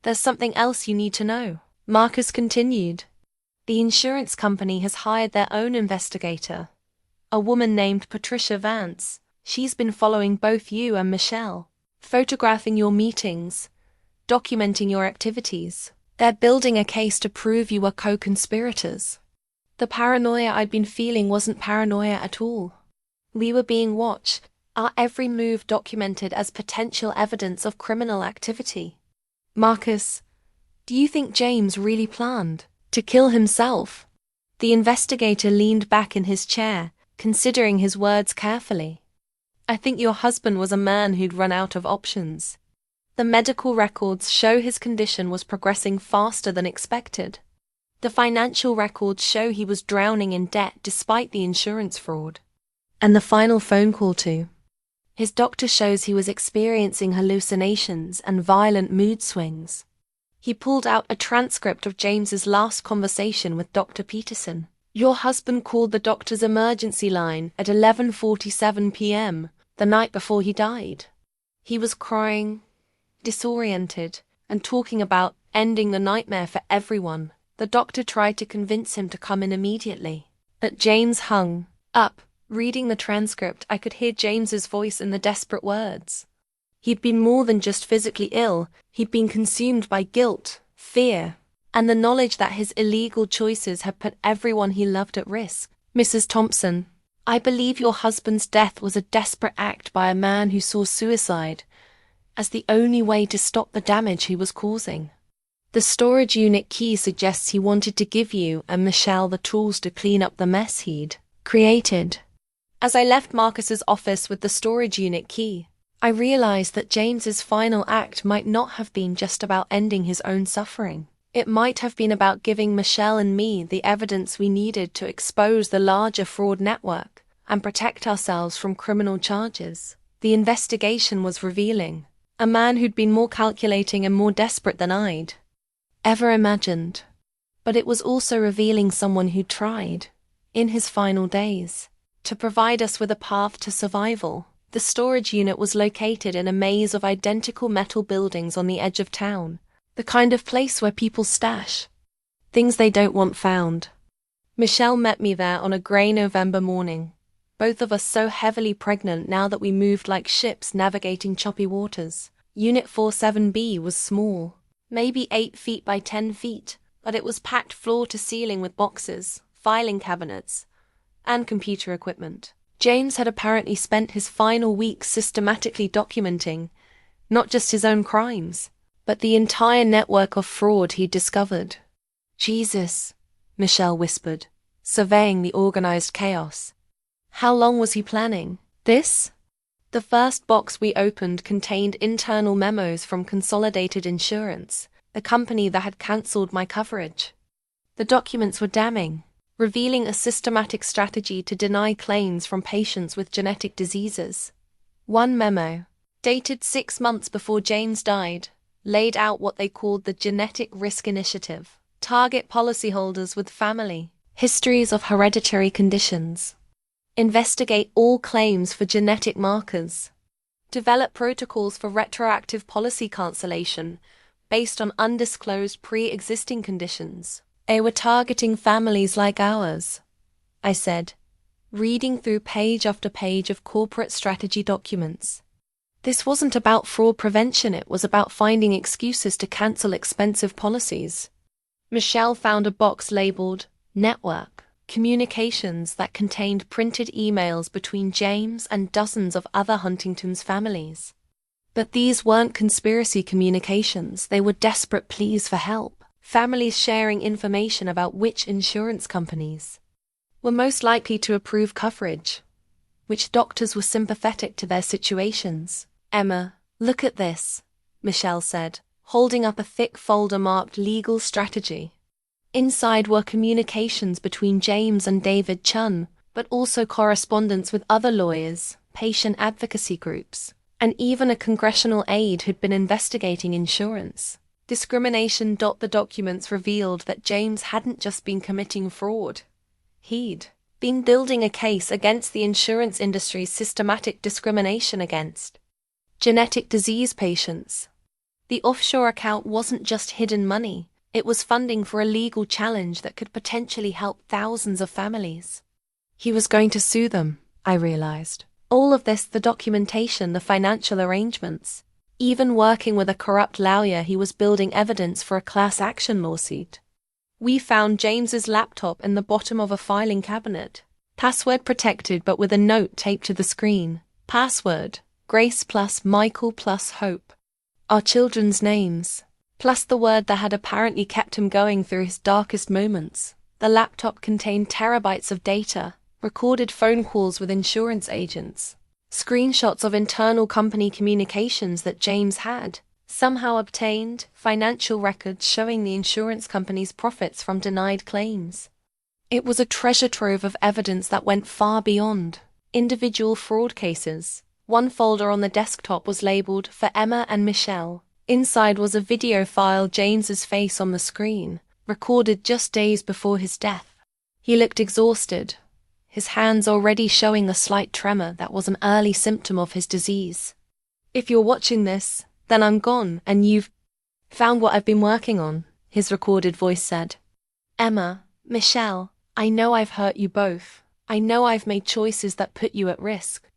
there's something else you need to know, Marcus continued. The insurance company has hired their own investigator, a woman named Patricia Vance. She's been following both you and Michelle, photographing your meetings, documenting your activities. They're building a case to prove you were co-conspirators. The paranoia I'd been feeling wasn't paranoia at all. We were being watched, our every move documented as potential evidence of criminal activity. Marcus, do you think James really planned to kill himself? The investigator leaned back in his chair, considering his words carefully. I think your husband was a man who'd run out of options. The medical records show his condition was progressing faster than expected. The financial records show he was drowning in debt despite the insurance fraud. And the final phone call too. His doctor shows he was experiencing hallucinations and violent mood swings. He pulled out a transcript of James's last conversation with Dr. Peterson. Your husband called the doctor's emergency line at 11:47 p.m. the night before he died. He was crying, disoriented, and talking about ending the nightmare for everyone. The doctor tried to convince him to come in immediately. But James hung up. Reading the transcript, I could hear James's voice in the desperate words. He'd been more than just physically ill. He'd been consumed by guilt, fear, and the knowledge that his illegal choices had put everyone he loved at risk. Mrs. Thompson, I believe your husband's death was a desperate act by a man who saw suicide as the only way to stop the damage he was causing. The storage unit key suggests he wanted to give you and Michelle the tools to clean up the mess he'd created. As I left Marcus's office with the storage unit key, I realized that James's final act might not have been just about ending his own suffering. It might have been about giving Michelle and me the evidence we needed to expose the larger fraud network and protect ourselves from criminal charges. The investigation was revealing. A man who'd been more calculating and more desperate than I'd ever imagined. But it was also revealing someone who tried, in his final days, to provide us with a path to survival. The storage unit was located in a maze of identical metal buildings on the edge of town, the kind of place where people stash things they don't want found. Michelle met me there on a grey November morning, both of us so heavily pregnant now that we moved like ships navigating choppy waters. Unit 47B was small, maybe 8 feet by 10 feet, but it was packed floor to ceiling with boxes, filing cabinets, and computer equipment. James had apparently spent his final weeks systematically documenting not just his own crimes, but the entire network of fraud he'd discovered. Jesus, Michelle whispered, surveying the organized chaos. How long was he planning this? The first box we opened contained internal memos from Consolidated Insurance, the company that had cancelled my coverage. The documents were damning, revealing a systematic strategy to deny claims from patients with genetic diseases. One memo, dated 6 months before James died, laid out what they called the Genetic Risk Initiative. Target policyholders with family histories of hereditary conditions. Investigate all claims for genetic markers. Develop protocols for retroactive policy cancellation based on undisclosed pre-existing conditions. They were targeting families like ours, I said, reading through page after page of corporate strategy documents. This wasn't about fraud prevention, it was about finding excuses to cancel expensive policies. Michelle found a box labeled network, communications that contained printed emails between James and dozens of other Huntington's families. But these weren't conspiracy communications, they were desperate pleas for help, families sharing information about which insurance companies were most likely to approve coverage, which doctors were sympathetic to their situations. "Emma, look at this," Michelle said, holding up a thick folder marked Legal Strategy. Inside were communications between James and David Chun, but also correspondence with other lawyers, patient advocacy groups, and even a congressional aide who'd been investigating insurance discrimination. The documents revealed that James hadn't just been committing fraud. He'd been building a case against the insurance industry's systematic discrimination against genetic disease patients. The offshore account wasn't just hidden money, it was funding for a legal challenge that could potentially help thousands of families. He was going to sue them, I realized. All of this, the documentation, the financial arrangements. Even working with a corrupt lawyer, he was building evidence for a class action lawsuit. We found James's laptop in the bottom of a filing cabinet. Password protected but with a note taped to the screen. Password, Grace plus Michael plus Hope. Our children's names, plus the word that had apparently kept him going through his darkest moments. The laptop contained terabytes of data, recorded phone calls with insurance agents, screenshots of internal company communications that James had somehow obtained, financial records showing the insurance company's profits from denied claims. It was a treasure trove of evidence that went far beyond individual fraud cases. One folder on the desktop was labeled "For Emma and Michelle." Inside was a video file, James's face on the screen, recorded just days before his death. He looked exhausted, his hands already showing a slight tremor that was an early symptom of his disease. "If you're watching this, then I'm gone, and you've found what I've been working on," his recorded voice said. "Emma, Michelle, I know I've hurt you both. I know I've made choices that put you at risk.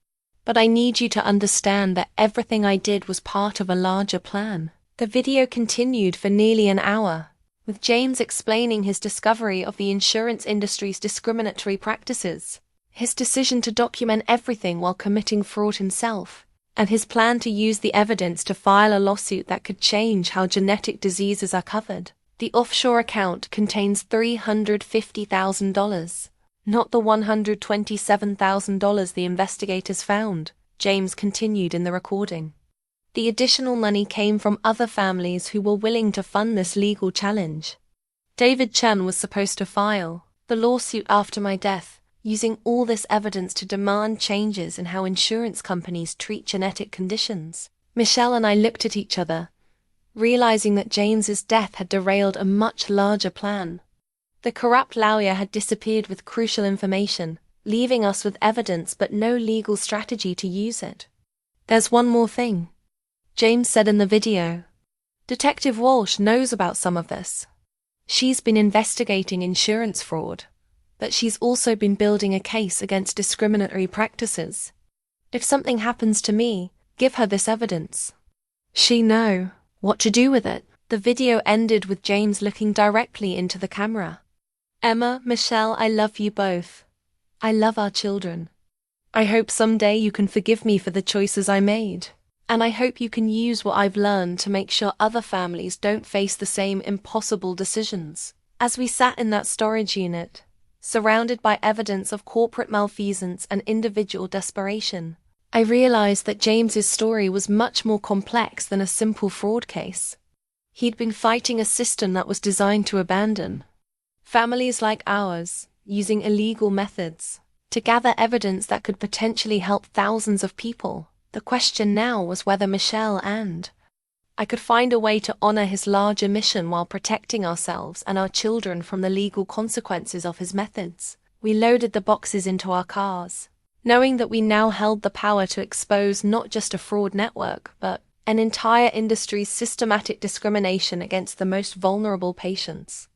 But I need you to understand that everything I did was part of a larger plan." The video continued for nearly an hour, with James explaining his discovery of the insurance industry's discriminatory practices, his decision to document everything while committing fraud himself, and his plan to use the evidence to file a lawsuit that could change how genetic diseases are covered. The offshore account contains $350,000. Not the $127,000 the investigators found, James continued in the recording. The additional money came from other families who were willing to fund this legal challenge. David Chen was supposed to file the lawsuit after my death, using all this evidence to demand changes in how insurance companies treat genetic conditions. Michelle and I looked at each other, realizing that James's death had derailed a much larger plan. The corrupt lawyer had disappeared with crucial information, leaving us with evidence but no legal strategy to use it. "There's one more thing," James said in the video. "Detective Walsh knows about some of this. She's been investigating insurance fraud, but she's also been building a case against discriminatory practices. If something happens to me, give her this evidence. She know what to do with it." The video ended with James looking directly into the camera. "Emma, Michelle, I love you both. I love our children. I hope someday you can forgive me for the choices I made. And I hope you can use what I've learned to make sure other families don't face the same impossible decisions." As we sat in that storage unit, surrounded by evidence of corporate malfeasance and individual desperation, I realized that James's story was much more complex than a simple fraud case. He'd been fighting a system that was designed to abandon families like ours, using illegal methods to gather evidence that could potentially help thousands of people. The question now was whether Michelle and I could find a way to honor his larger mission while protecting ourselves and our children from the legal consequences of his methods. We loaded the boxes into our cars, knowing that we now held the power to expose not just a fraud network, but an entire industry's systematic discrimination against the most vulnerable patients.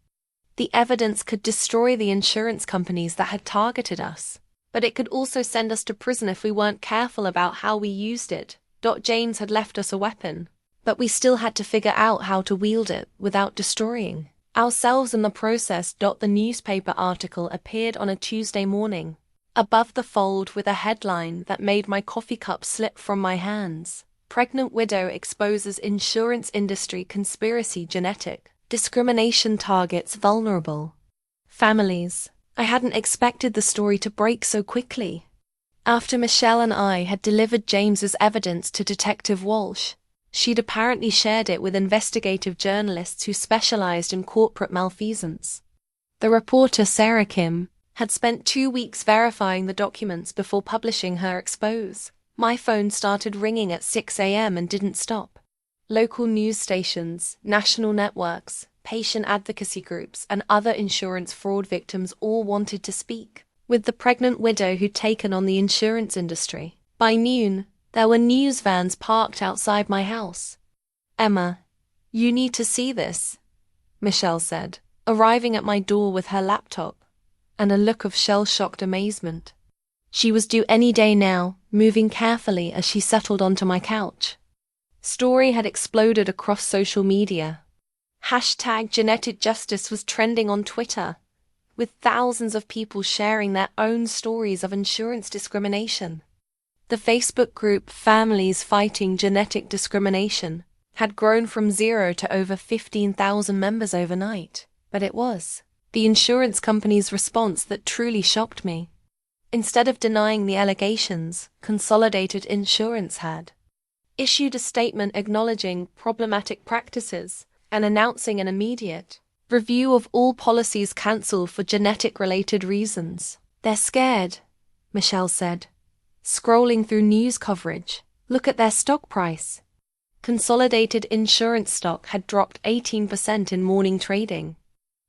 The evidence could destroy the insurance companies that had targeted us, but it could also send us to prison if we weren't careful about how we used it. James had left us a weapon, but we still had to figure out how to wield it without destroying Ourselves in the process. The newspaper article appeared on a Tuesday morning, above the fold with a headline that made my coffee cup slip from my hands. Pregnant widow exposes insurance industry conspiracy. Genetic discrimination targets vulnerable families. I hadn't expected the story to break so quickly. After Michelle and I had delivered James's evidence to Detective Walsh, she'd apparently shared it with investigative journalists who specialized in corporate malfeasance. The reporter, Sarah Kim, had spent 2 weeks verifying the documents before publishing her expose. My phone started ringing at 6 a.m. and didn't stop. Local news stations, national networks, patient advocacy groups, and other insurance fraud victims all wanted to speak with the pregnant widow who'd taken on the insurance industry. By noon, there were news vans parked outside my house. "Emma, you need to see this," Michelle said, arriving at my door with her laptop and a look of shell-shocked amazement. She was due any day now, moving carefully as she settled onto my couch. Story had exploded across social media. #Genetic Justice was trending on Twitter, with thousands of people sharing their own stories of insurance discrimination. The Facebook group Families Fighting Genetic Discrimination had grown from 0 to over 15,000 members overnight, but it was the insurance company's response that truly shocked me. Instead of denying the allegations, Consolidated Insurance had issued a statement acknowledging problematic practices and announcing an immediate review of all policies cancelled for genetic-related reasons. "They're scared," Michelle said, scrolling through news coverage. "Look at their stock price." Consolidated Insurance stock had dropped 18% in morning trading.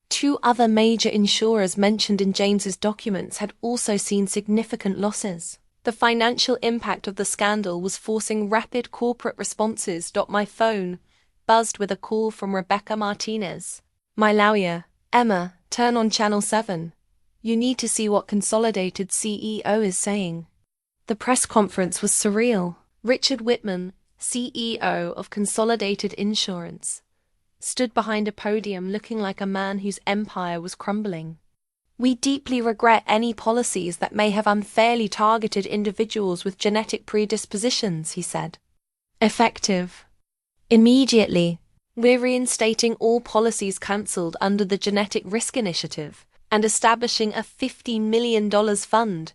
2 other major insurers mentioned in James's documents had also seen significant losses. The financial impact of the scandal was forcing rapid corporate responses. My phone buzzed with a call from Rebecca Martinez, my lawyer. "Emma, turn on Channel 7. You need to see what Consolidated CEO is saying." The press conference was surreal. Richard Whitman, CEO of Consolidated Insurance, stood behind a podium looking like a man whose empire was crumbling. "We deeply regret any policies that may have unfairly targeted individuals with genetic predispositions," he said. "Effective immediately, we're reinstating all policies cancelled under the Genetic Risk Initiative and establishing a $50 million fund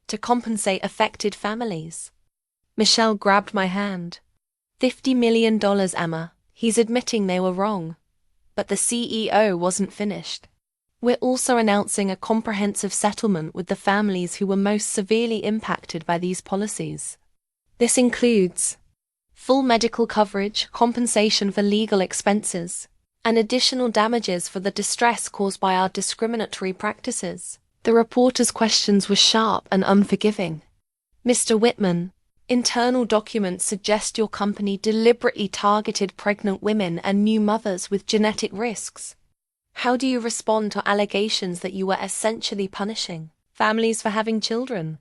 to compensate affected families." Michelle grabbed my hand. $50 million, Emma. He's admitting they were wrong. But the CEO wasn't finished. "We're also announcing a comprehensive settlement with the families who were most severely impacted by these policies. This includes full medical coverage, compensation for legal expenses, and additional damages for the distress caused by our discriminatory practices." The reporter's questions were sharp and unforgiving. "Mr. Whitman, internal documents suggest your company deliberately targeted pregnant women and new mothers with genetic risks. How do you respond to allegations that you were essentially punishing families for having children?"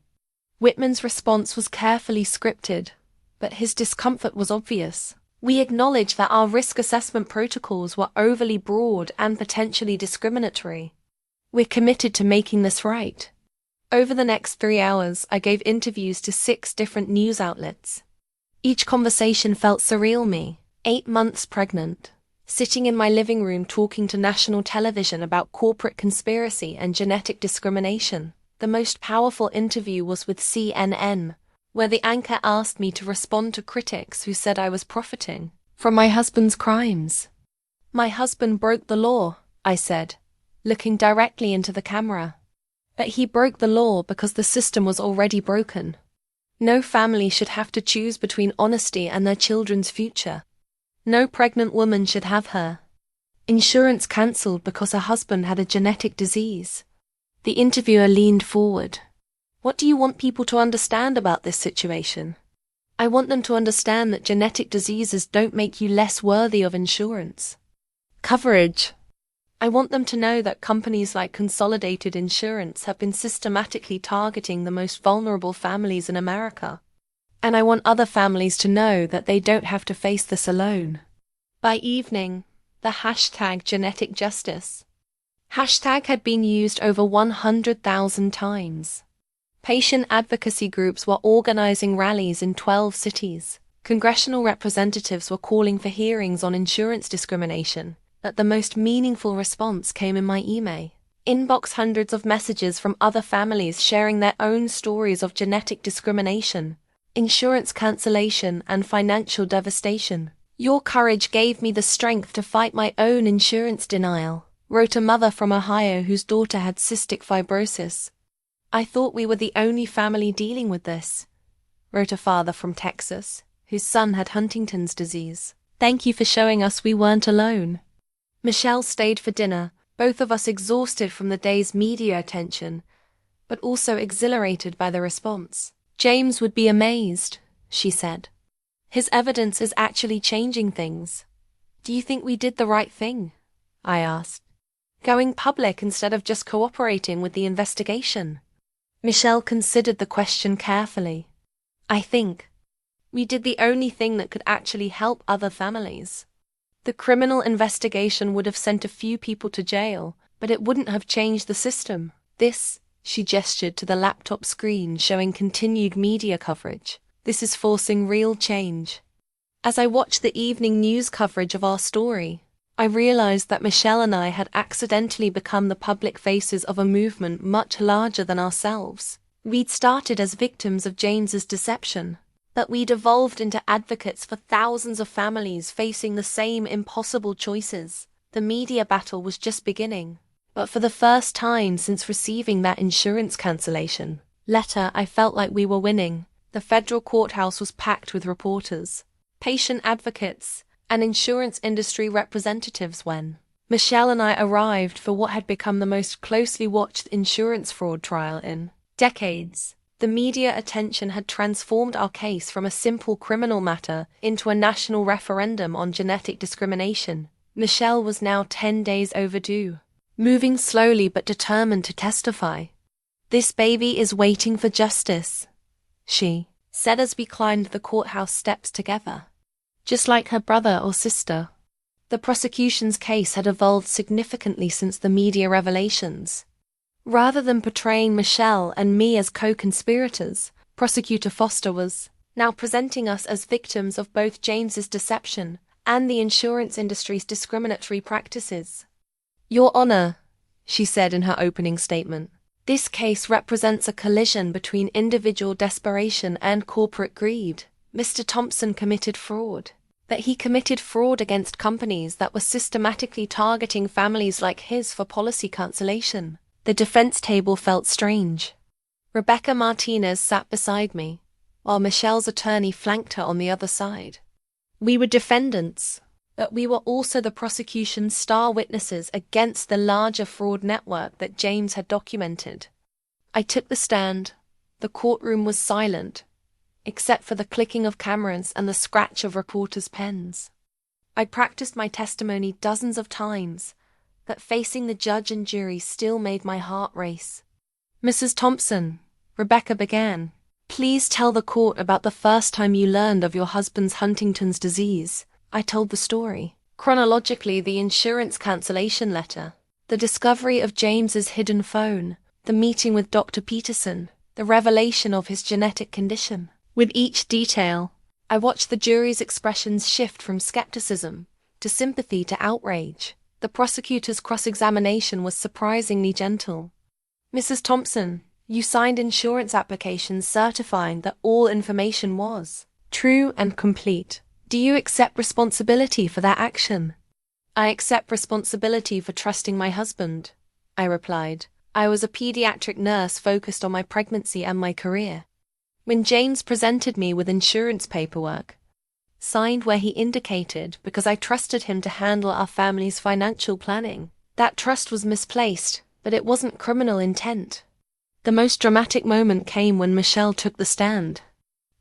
Whitman's response was carefully scripted, but his discomfort was obvious. "We acknowledge that our risk assessment protocols were overly broad and potentially discriminatory. We're committed to making this right." Over the next 3 hours, I gave interviews to 6 different news outlets. Each conversation felt surreal. Me, 8 months pregnant, sitting in my living room talking to national television about corporate conspiracy and genetic discrimination. The most powerful interview was with CNN, where the anchor asked me to respond to critics who said I was profiting from my husband's crimes. "My husband broke the law," I said, looking directly into the camera. "But he broke the law because the system was already broken. No family should have to choose between honesty and their children's future. No pregnant woman should have her insurance cancelled because her husband had a genetic disease." The interviewer leaned forward. "What do you want people to understand about this situation?" "I want them to understand that genetic diseases don't make you less worthy of insurance coverage. I want them to know that companies like Consolidated Insurance have been systematically targeting the most vulnerable families in America. And I want other families to know that they don't have to face this alone." By evening, the hashtag genetic justice. Hashtag had been used over 100,000 times. Patient advocacy groups were organizing rallies in 12 cities. Congressional representatives were calling for hearings on insurance discrimination, but the most meaningful response came in my email. Inbox hundreds of messages from other families sharing their own stories of genetic discrimination, insurance cancellation, and financial devastation. "Your courage gave me the strength to fight my own insurance denial," wrote a mother from Ohio whose daughter had cystic fibrosis. "I thought we were the only family dealing with this," wrote a father from Texas whose son had Huntington's disease. "Thank you for showing us we weren't alone." Michelle stayed for dinner, both of us exhausted from the day's media attention, but also exhilarated by the response. "James would be amazed," she said. "His evidence is actually changing things." "Do you think we did the right thing?" I asked. "Going public instead of just cooperating with the investigation?" Michelle considered the question carefully. "I think we did the only thing that could actually help other families. The criminal investigation would have sent a few people to jail, but it wouldn't have changed the system. This," she gestured to the laptop screen showing continued media coverage, "this is forcing real change." As I watched the evening news coverage of our story, I realized that Michelle and I had accidentally become the public faces of a movement much larger than ourselves. We'd started as victims of James's deception, but we'd evolved into advocates for thousands of families facing the same impossible choices. The media battle was just beginning, but for the first time since receiving that insurance cancellation letter, I felt like we were winning. The federal courthouse was packed with reporters, patient advocates, and insurance industry representatives when Michelle and I arrived for what had become the most closely watched insurance fraud trial in decades. The media attention had transformed our case from a simple criminal matter into a national referendum on genetic discrimination. Michelle was now 10 days overdue, moving slowly but determined to testify. "This baby is waiting for justice," she said as we climbed the courthouse steps together. Just like her brother or sister, the prosecution's case had evolved significantly since the media revelations. Rather than portraying Michelle and me as co-conspirators, Prosecutor Foster was now presenting us as victims of both James's deception and the insurance industry's discriminatory practices. "Your Honor," she said in her opening statement, "this case represents a collision between individual desperation and corporate greed. Mr. Thompson committed fraud, but he committed fraud against companies that were systematically targeting families like his for policy cancellation." The defense table felt strange. Rebecca Martinez sat beside me, while Michelle's attorney flanked her on the other side. We were defendants, but we were also the prosecution's star witnesses against the larger fraud network that James had documented. I took the stand. The courtroom was silent, except for the clicking of cameras and the scratch of reporters' pens. I practiced my testimony dozens of times, but facing the judge and jury still made my heart race. "Mrs. Thompson," Rebecca began, "please tell the court about the first time you learned of your husband's Huntington's disease." I told the story. Chronologically, the insurance cancellation letter, the discovery of James's hidden phone, the meeting with Dr. Peterson, the revelation of his genetic condition. With each detail, I watched the jury's expressions shift from skepticism to sympathy to outrage. The prosecutor's cross-examination was surprisingly gentle. "Mrs. Thompson, you signed insurance applications certifying that all information was true and complete. Do you accept responsibility for that action?" "I accept responsibility for trusting my husband," I replied. I was a pediatric nurse focused on my pregnancy and my career. When James presented me with insurance paperwork, signed where he indicated because I trusted him to handle our family's financial planning, that trust was misplaced, but it wasn't criminal intent. The most dramatic moment came when Michelle took the stand.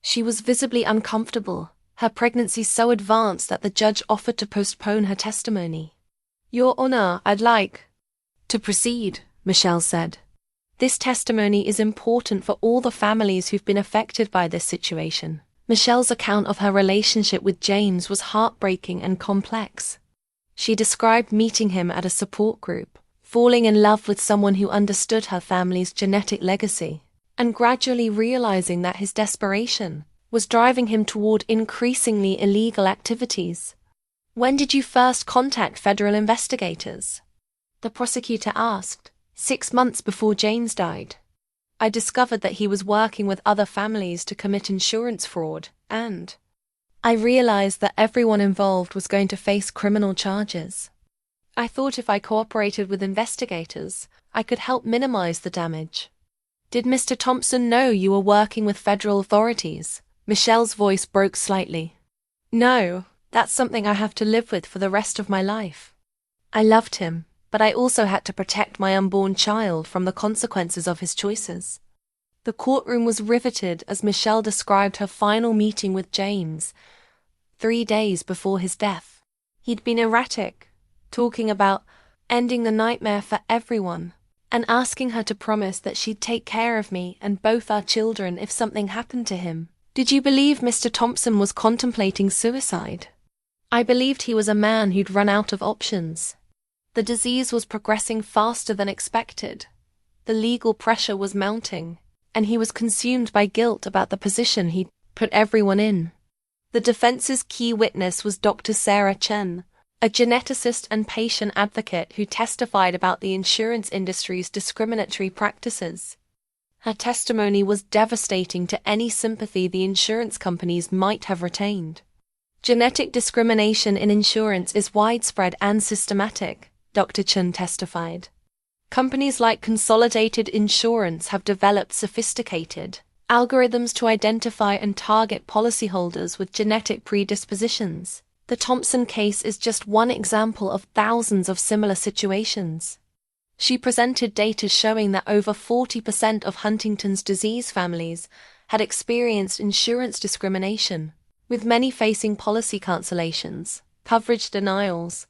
She was visibly uncomfortable, her pregnancy so advanced that the judge offered to postpone her testimony. "Your Honor, I'd like to proceed," Michelle said. "This testimony is important for all the families who've been affected by this situation." Michelle's account of her relationship with James was heartbreaking and complex. She described meeting him at a support group, falling in love with someone who understood her family's genetic legacy, and gradually realizing that his desperation was driving him toward increasingly illegal activities. "When did you first contact federal investigators?" the prosecutor asked. "6 months before James died. I discovered that he was working with other families to commit insurance fraud, and I realized that everyone involved was going to face criminal charges. I thought if I cooperated with investigators, I could help minimize the damage." "Did Mr. Thompson know you were working with federal authorities?" Michelle's voice broke slightly. "No, that's something I have to live with for the rest of my life. I loved him, but I also had to protect my unborn child from the consequences of his choices." The courtroom was riveted as Michelle described her final meeting with James, 3 days before his death. He'd been erratic, talking about ending the nightmare for everyone, and asking her to promise that she'd take care of me and both our children if something happened to him. "Did you believe Mr. Thompson was contemplating suicide?" "I believed he was a man who'd run out of options. The disease was progressing faster than expected. The legal pressure was mounting, and he was consumed by guilt about the position he'd put everyone in." The defense's key witness was Dr. Sarah Chen, a geneticist and patient advocate who testified about the insurance industry's discriminatory practices. Her testimony was devastating to any sympathy the insurance companies might have retained. "Genetic discrimination in insurance is widespread and systematic," Dr. Chen testified. "Companies like Consolidated Insurance have developed sophisticated algorithms to identify and target policyholders with genetic predispositions. The Thompson case is just one example of thousands of similar situations." She presented data showing that over 40% of Huntington's disease families had experienced insurance discrimination, with many facing policy cancellations, coverage denials,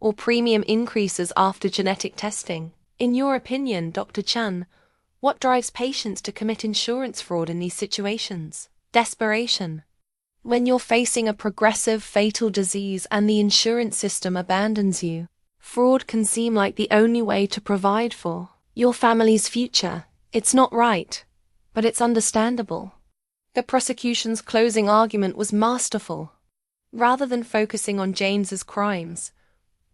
or premium increases after genetic testing. In your opinion, Dr. Chan, what drives patients to commit insurance fraud in these situations? Desperation. When you're facing a progressive, fatal disease and the insurance system abandons you, fraud can seem like the only way to provide for your family's future. It's not right, but it's understandable. The prosecution's closing argument was masterful. Rather than focusing on James's crimes,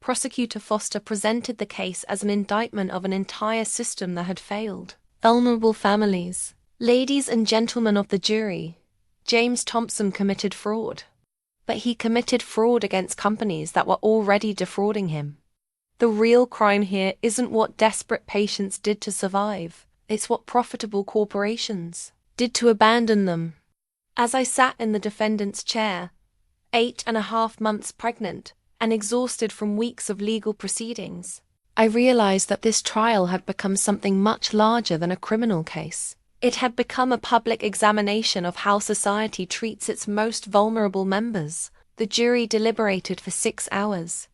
Prosecutor Foster presented the case as an indictment of an entire system that had failed. Vulnerable families. "Ladies and gentlemen of the jury, James Thompson committed fraud. But he committed fraud against companies that were already defrauding him. The real crime here isn't what desperate patients did to survive, it's what profitable corporations did to abandon them." As I sat in the defendant's chair, 8.5 months pregnant, and exhausted from weeks of legal proceedings, I realized that this trial had become something much larger than a criminal case. It had become a public examination of how society treats its most vulnerable members. The jury deliberated for 6 hours.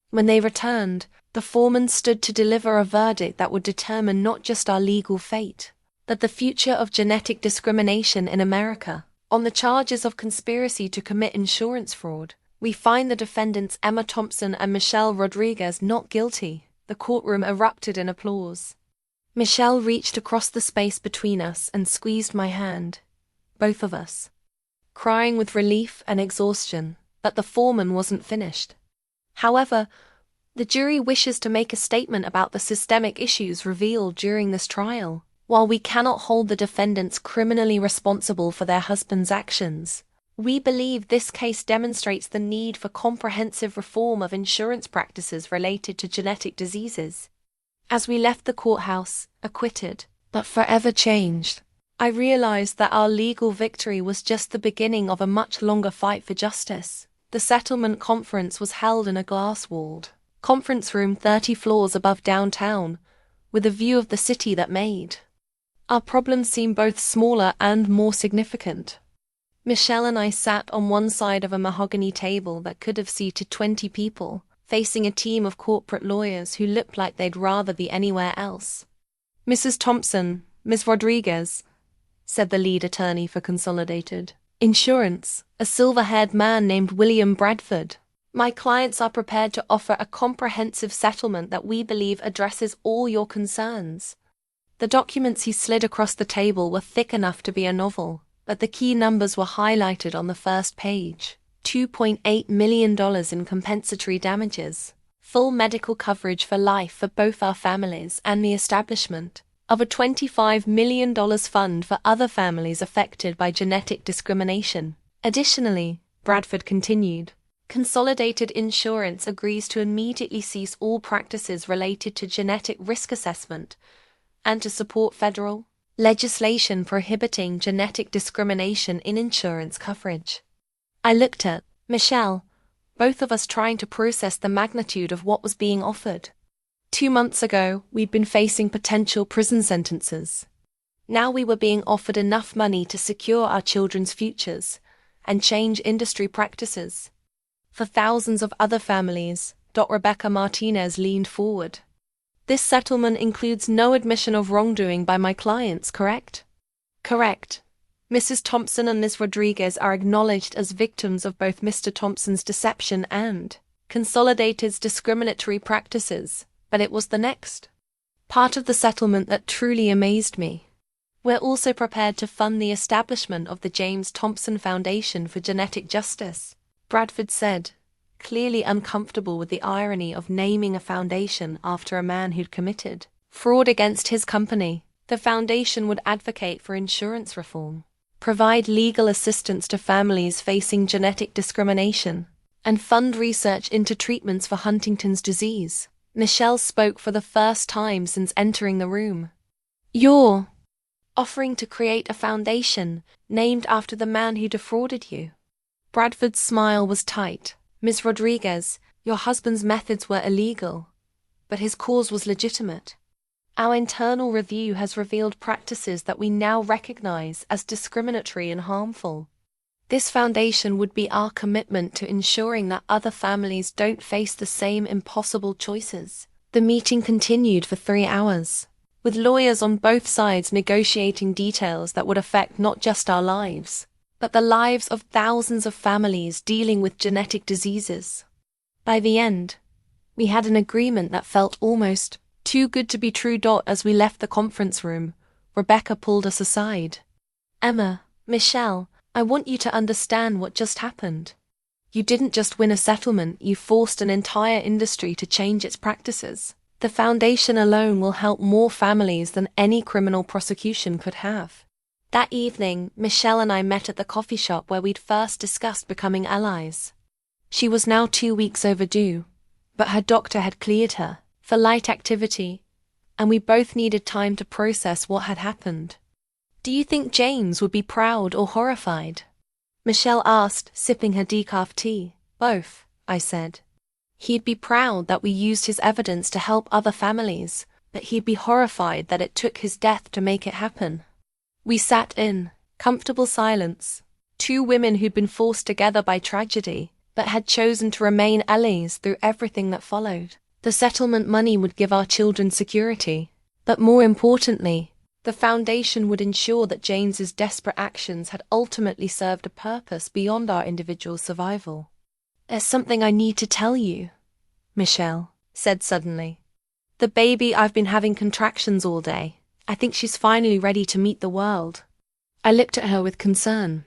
When they returned, the foreman stood to deliver a verdict that would determine not just our legal fate, but the future of genetic discrimination in America. On the charges of conspiracy to commit insurance fraud, we find the defendants Emma Thompson and Michelle Rodriguez not guilty. The courtroom erupted in applause. Michelle reached across the space between us and squeezed my hand, both of us, crying with relief and exhaustion that the foreman wasn't finished. However, the jury wishes to make a statement about the systemic issues revealed during this trial. While we cannot hold the defendants criminally responsible for their husbands' actions, we believe this case demonstrates the need for comprehensive reform of insurance practices related to genetic diseases. As we left the courthouse, acquitted, but forever changed, I realized that our legal victory was just the beginning of a much longer fight for justice. The settlement conference was held in a glass-walled conference room 30 floors above downtown, with a view of the city that made our problems seem both smaller and more significant. Michelle and I sat on one side of a mahogany table that could have seated 20 people, facing a team of corporate lawyers who looked like they'd rather be anywhere else. "Mrs. Thompson, Ms. Rodriguez," said the lead attorney for Consolidated Insurance, a silver-haired man named William Bradford. My clients are prepared to offer a comprehensive settlement that we believe addresses all your concerns. The documents he slid across the table were thick enough to be a novel, but the key numbers were highlighted on the first page. $2.8 million in compensatory damages, full medical coverage for life for both our families, and the establishment of a $25 million fund for other families affected by genetic discrimination. Additionally, Bradford continued, Consolidated Insurance agrees to immediately cease all practices related to genetic risk assessment and to support federal legislation prohibiting genetic discrimination in insurance coverage. I looked at Michelle, both of us trying to process the magnitude of what was being offered. 2 months ago, we'd been facing potential prison sentences. Now we were being offered enough money to secure our children's futures and change industry practices. For thousands of other families, Rebecca Martinez leaned forward. This settlement includes no admission of wrongdoing by my clients, correct? Correct. Mrs. Thompson and Ms. Rodriguez are acknowledged as victims of both Mr. Thompson's deception and Consolidated's discriminatory practices, but it was the next part of the settlement that truly amazed me. We're also prepared to fund the establishment of the James Thompson Foundation for Genetic Justice, Bradford said, clearly uncomfortable with the irony of naming a foundation after a man who'd committed fraud against his company. The foundation would advocate for insurance reform, provide legal assistance to families facing genetic discrimination, and fund research into treatments for Huntington's disease. Michelle spoke for the first time since entering the room. You're offering to create a foundation named after the man who defrauded you. Bradford's smile was tight. Ms. Rodriguez, your husband's methods were illegal, but his cause was legitimate. Our internal review has revealed practices that we now recognize as discriminatory and harmful. This foundation would be our commitment to ensuring that other families don't face the same impossible choices. The meeting continued for 3 hours, with lawyers on both sides negotiating details that would affect not just our lives, but the lives of thousands of families dealing with genetic diseases. By the end, we had an agreement that felt almost too good to be true. As we left the conference room, Rebecca pulled us aside. Emma, Michelle, I want you to understand what just happened. You didn't just win a settlement, you forced an entire industry to change its practices. The foundation alone will help more families than any criminal prosecution could have. That evening, Michelle and I met at the coffee shop where we'd first discussed becoming allies. She was now 2 weeks overdue, but her doctor had cleared her for light activity, and we both needed time to process what had happened. Do you think James would be proud or horrified? Michelle asked, sipping her decaf tea. Both, I said. He'd be proud that we used his evidence to help other families, but he'd be horrified that it took his death to make it happen. We sat in comfortable silence, 2 women who'd been forced together by tragedy, but had chosen to remain allies through everything that followed. The settlement money would give our children security, but more importantly, the foundation would ensure that James's desperate actions had ultimately served a purpose beyond our individual survival. There's something I need to tell you, Michelle said suddenly. The baby, I've been having contractions all day. I think she's finally ready to meet the world. I looked at her with concern.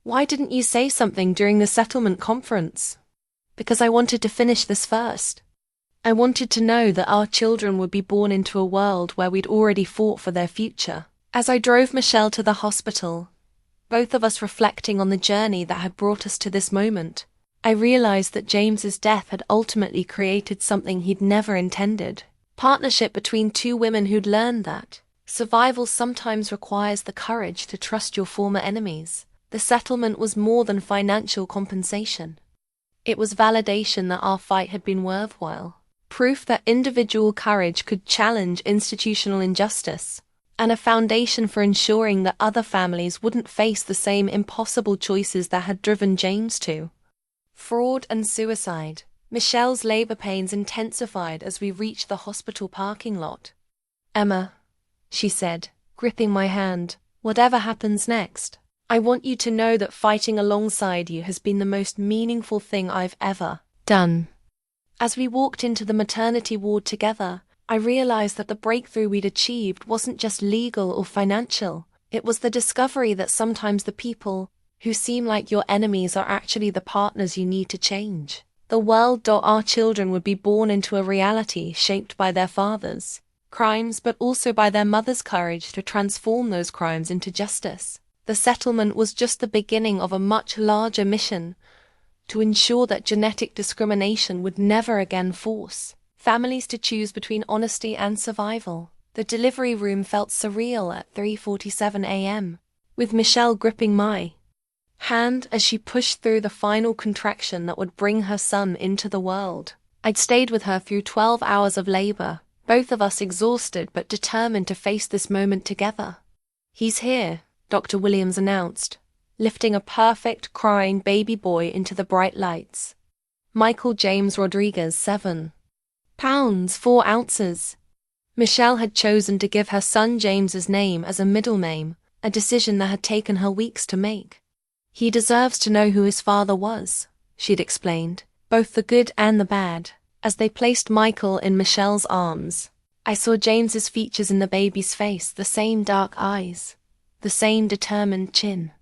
Why didn't you say something during the settlement conference? Because I wanted to finish this first. I wanted to know that our children would be born into a world where we'd already fought for their future. As I drove Michelle to the hospital, both of us reflecting on the journey that had brought us to this moment, I realized that James's death had ultimately created something he'd never intended. Partnership between 2 women who'd learned that survival sometimes requires the courage to trust your former enemies. The settlement was more than financial compensation. It was validation that our fight had been worthwhile, proof that individual courage could challenge institutional injustice, and a foundation for ensuring that other families wouldn't face the same impossible choices that had driven James to fraud and suicide. Michelle's labor pains intensified as we reached the hospital parking lot. Emma, she said, gripping my hand, whatever happens next, I want you to know that fighting alongside you has been the most meaningful thing I've ever Done. As we walked into the maternity ward together, I realized that the breakthrough we'd achieved wasn't just legal or financial. It was the discovery that sometimes the people who seem like your enemies are actually the partners you need to change. The world our children would be born into a reality shaped by their fathers' crimes, but also by their mother's courage to transform those crimes into justice. The settlement was just the beginning of a much larger mission to ensure that genetic discrimination would never again force families to choose between honesty and survival. The delivery room felt surreal at 3:47 a.m., with Michelle gripping my hand as she pushed through the final contraction that would bring her son into the world. I'd stayed with her through 12 hours of labor, both of us exhausted but determined to face this moment together. "He's here," Dr. Williams announced, lifting a perfect, crying baby boy into the bright lights. Michael James Rodriguez, 7 pounds, 4 ounces. Michelle had chosen to give her son James's name as a middle name, a decision that had taken her weeks to make. "He deserves to know who his father was," she'd explained, "both the good and the bad." As they placed Michael in Michelle's arms, I saw James's features in the baby's face, the same dark eyes, the same determined chin.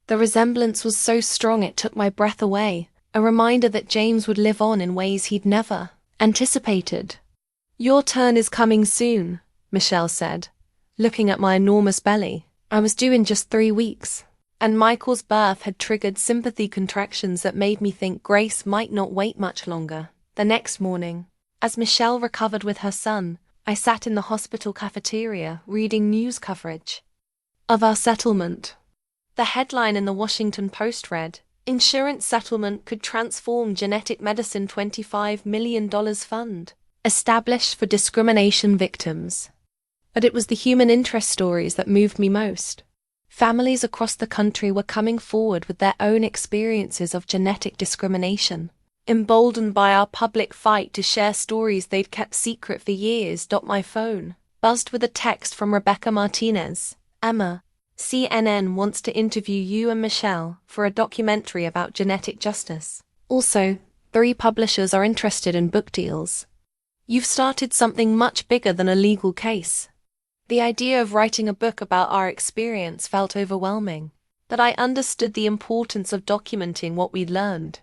The resemblance was so strong it took my breath away, a reminder that James would live on in ways he'd never anticipated. "Your turn is coming soon," Michelle said, looking at my enormous belly. I was due in just 3 weeks, and Michael's birth had triggered sympathy contractions that made me think Grace might not wait much longer. The next morning, as Michelle recovered with her son, I sat in the hospital cafeteria reading news coverage of our settlement. The headline in the Washington Post read, "Insurance Settlement Could Transform Genetic Medicine $25 million Fund, Established for Discrimination Victims." But it was the human interest stories that moved me most. Families across the country were coming forward with their own experiences of genetic discrimination, emboldened by our public fight to share stories they'd kept secret for years. My phone buzzed with a text from Rebecca Martinez. "Emma, CNN wants to interview you and Michelle for a documentary about genetic justice. Also, 3 publishers are interested in book deals. You've started something much bigger than a legal case." The idea of writing a book about our experience felt overwhelming, but I understood the importance of documenting what we'd learned.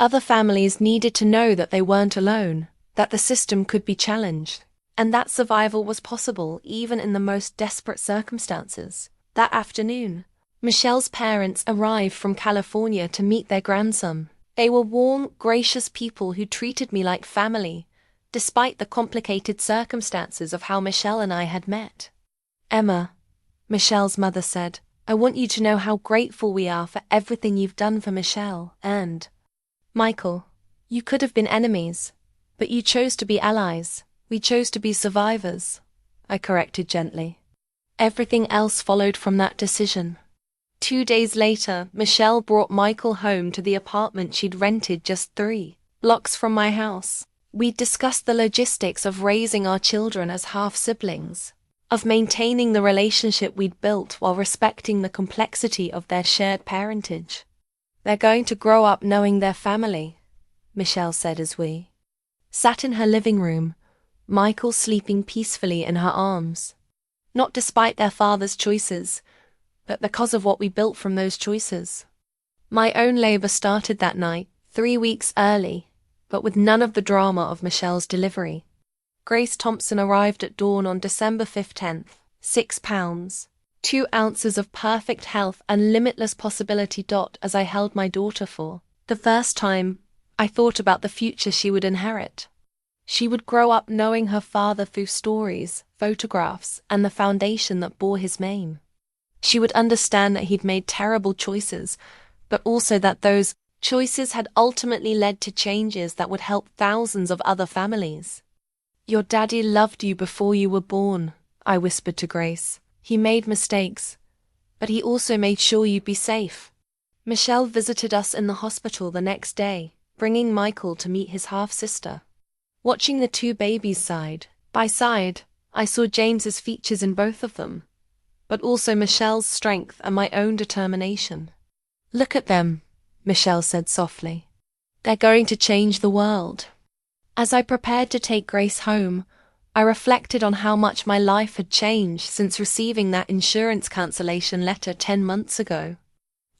Other families needed to know that they weren't alone, that the system could be challenged, and that survival was possible even in the most desperate circumstances. That afternoon, Michelle's parents arrived from California to meet their grandson. They were warm, gracious people who treated me like family, despite the complicated circumstances of how Michelle and I had met. "Emma," Michelle's mother said, "I want you to know how grateful we are for everything you've done for Michelle and Michael. You could have been enemies, but you chose to be allies. We chose to be survivors," I corrected gently. Everything else followed from that decision. 2 days later, Michelle brought Michael home to the apartment she'd rented just 3 blocks from my house. We'd discussed the logistics of raising our children as half-siblings, of maintaining the relationship we'd built while respecting the complexity of their shared parentage. "They're going to grow up knowing their family," Michelle said as we sat in her living room, Michael sleeping peacefully in her arms. Not despite their father's choices, but because of what we built from those choices. My own labor started that night, 3 weeks early, but with none of the drama of Michelle's delivery. Grace Thompson arrived at dawn on December 15th, 6 pounds, 2 ounces of perfect health and limitless possibility. As I held my daughter for the first time, I thought about the future she would inherit. She would grow up knowing her father through stories, photographs, and the foundation that bore his name. She would understand that he'd made terrible choices, but also that those choices had ultimately led to changes that would help thousands of other families. "Your daddy loved you before you were born," I whispered to Grace. "He made mistakes, but he also made sure you'd be safe." Michelle visited us in the hospital the next day, bringing Michael to meet his half-sister. Watching the 2 babies side by side, I saw James's features in both of them, but also Michelle's strength and my own determination. "Look at them," Michelle said softly. They're going to change the world. As I prepared to take Grace home, I reflected on how much my life had changed since receiving that insurance cancellation letter 10 months ago.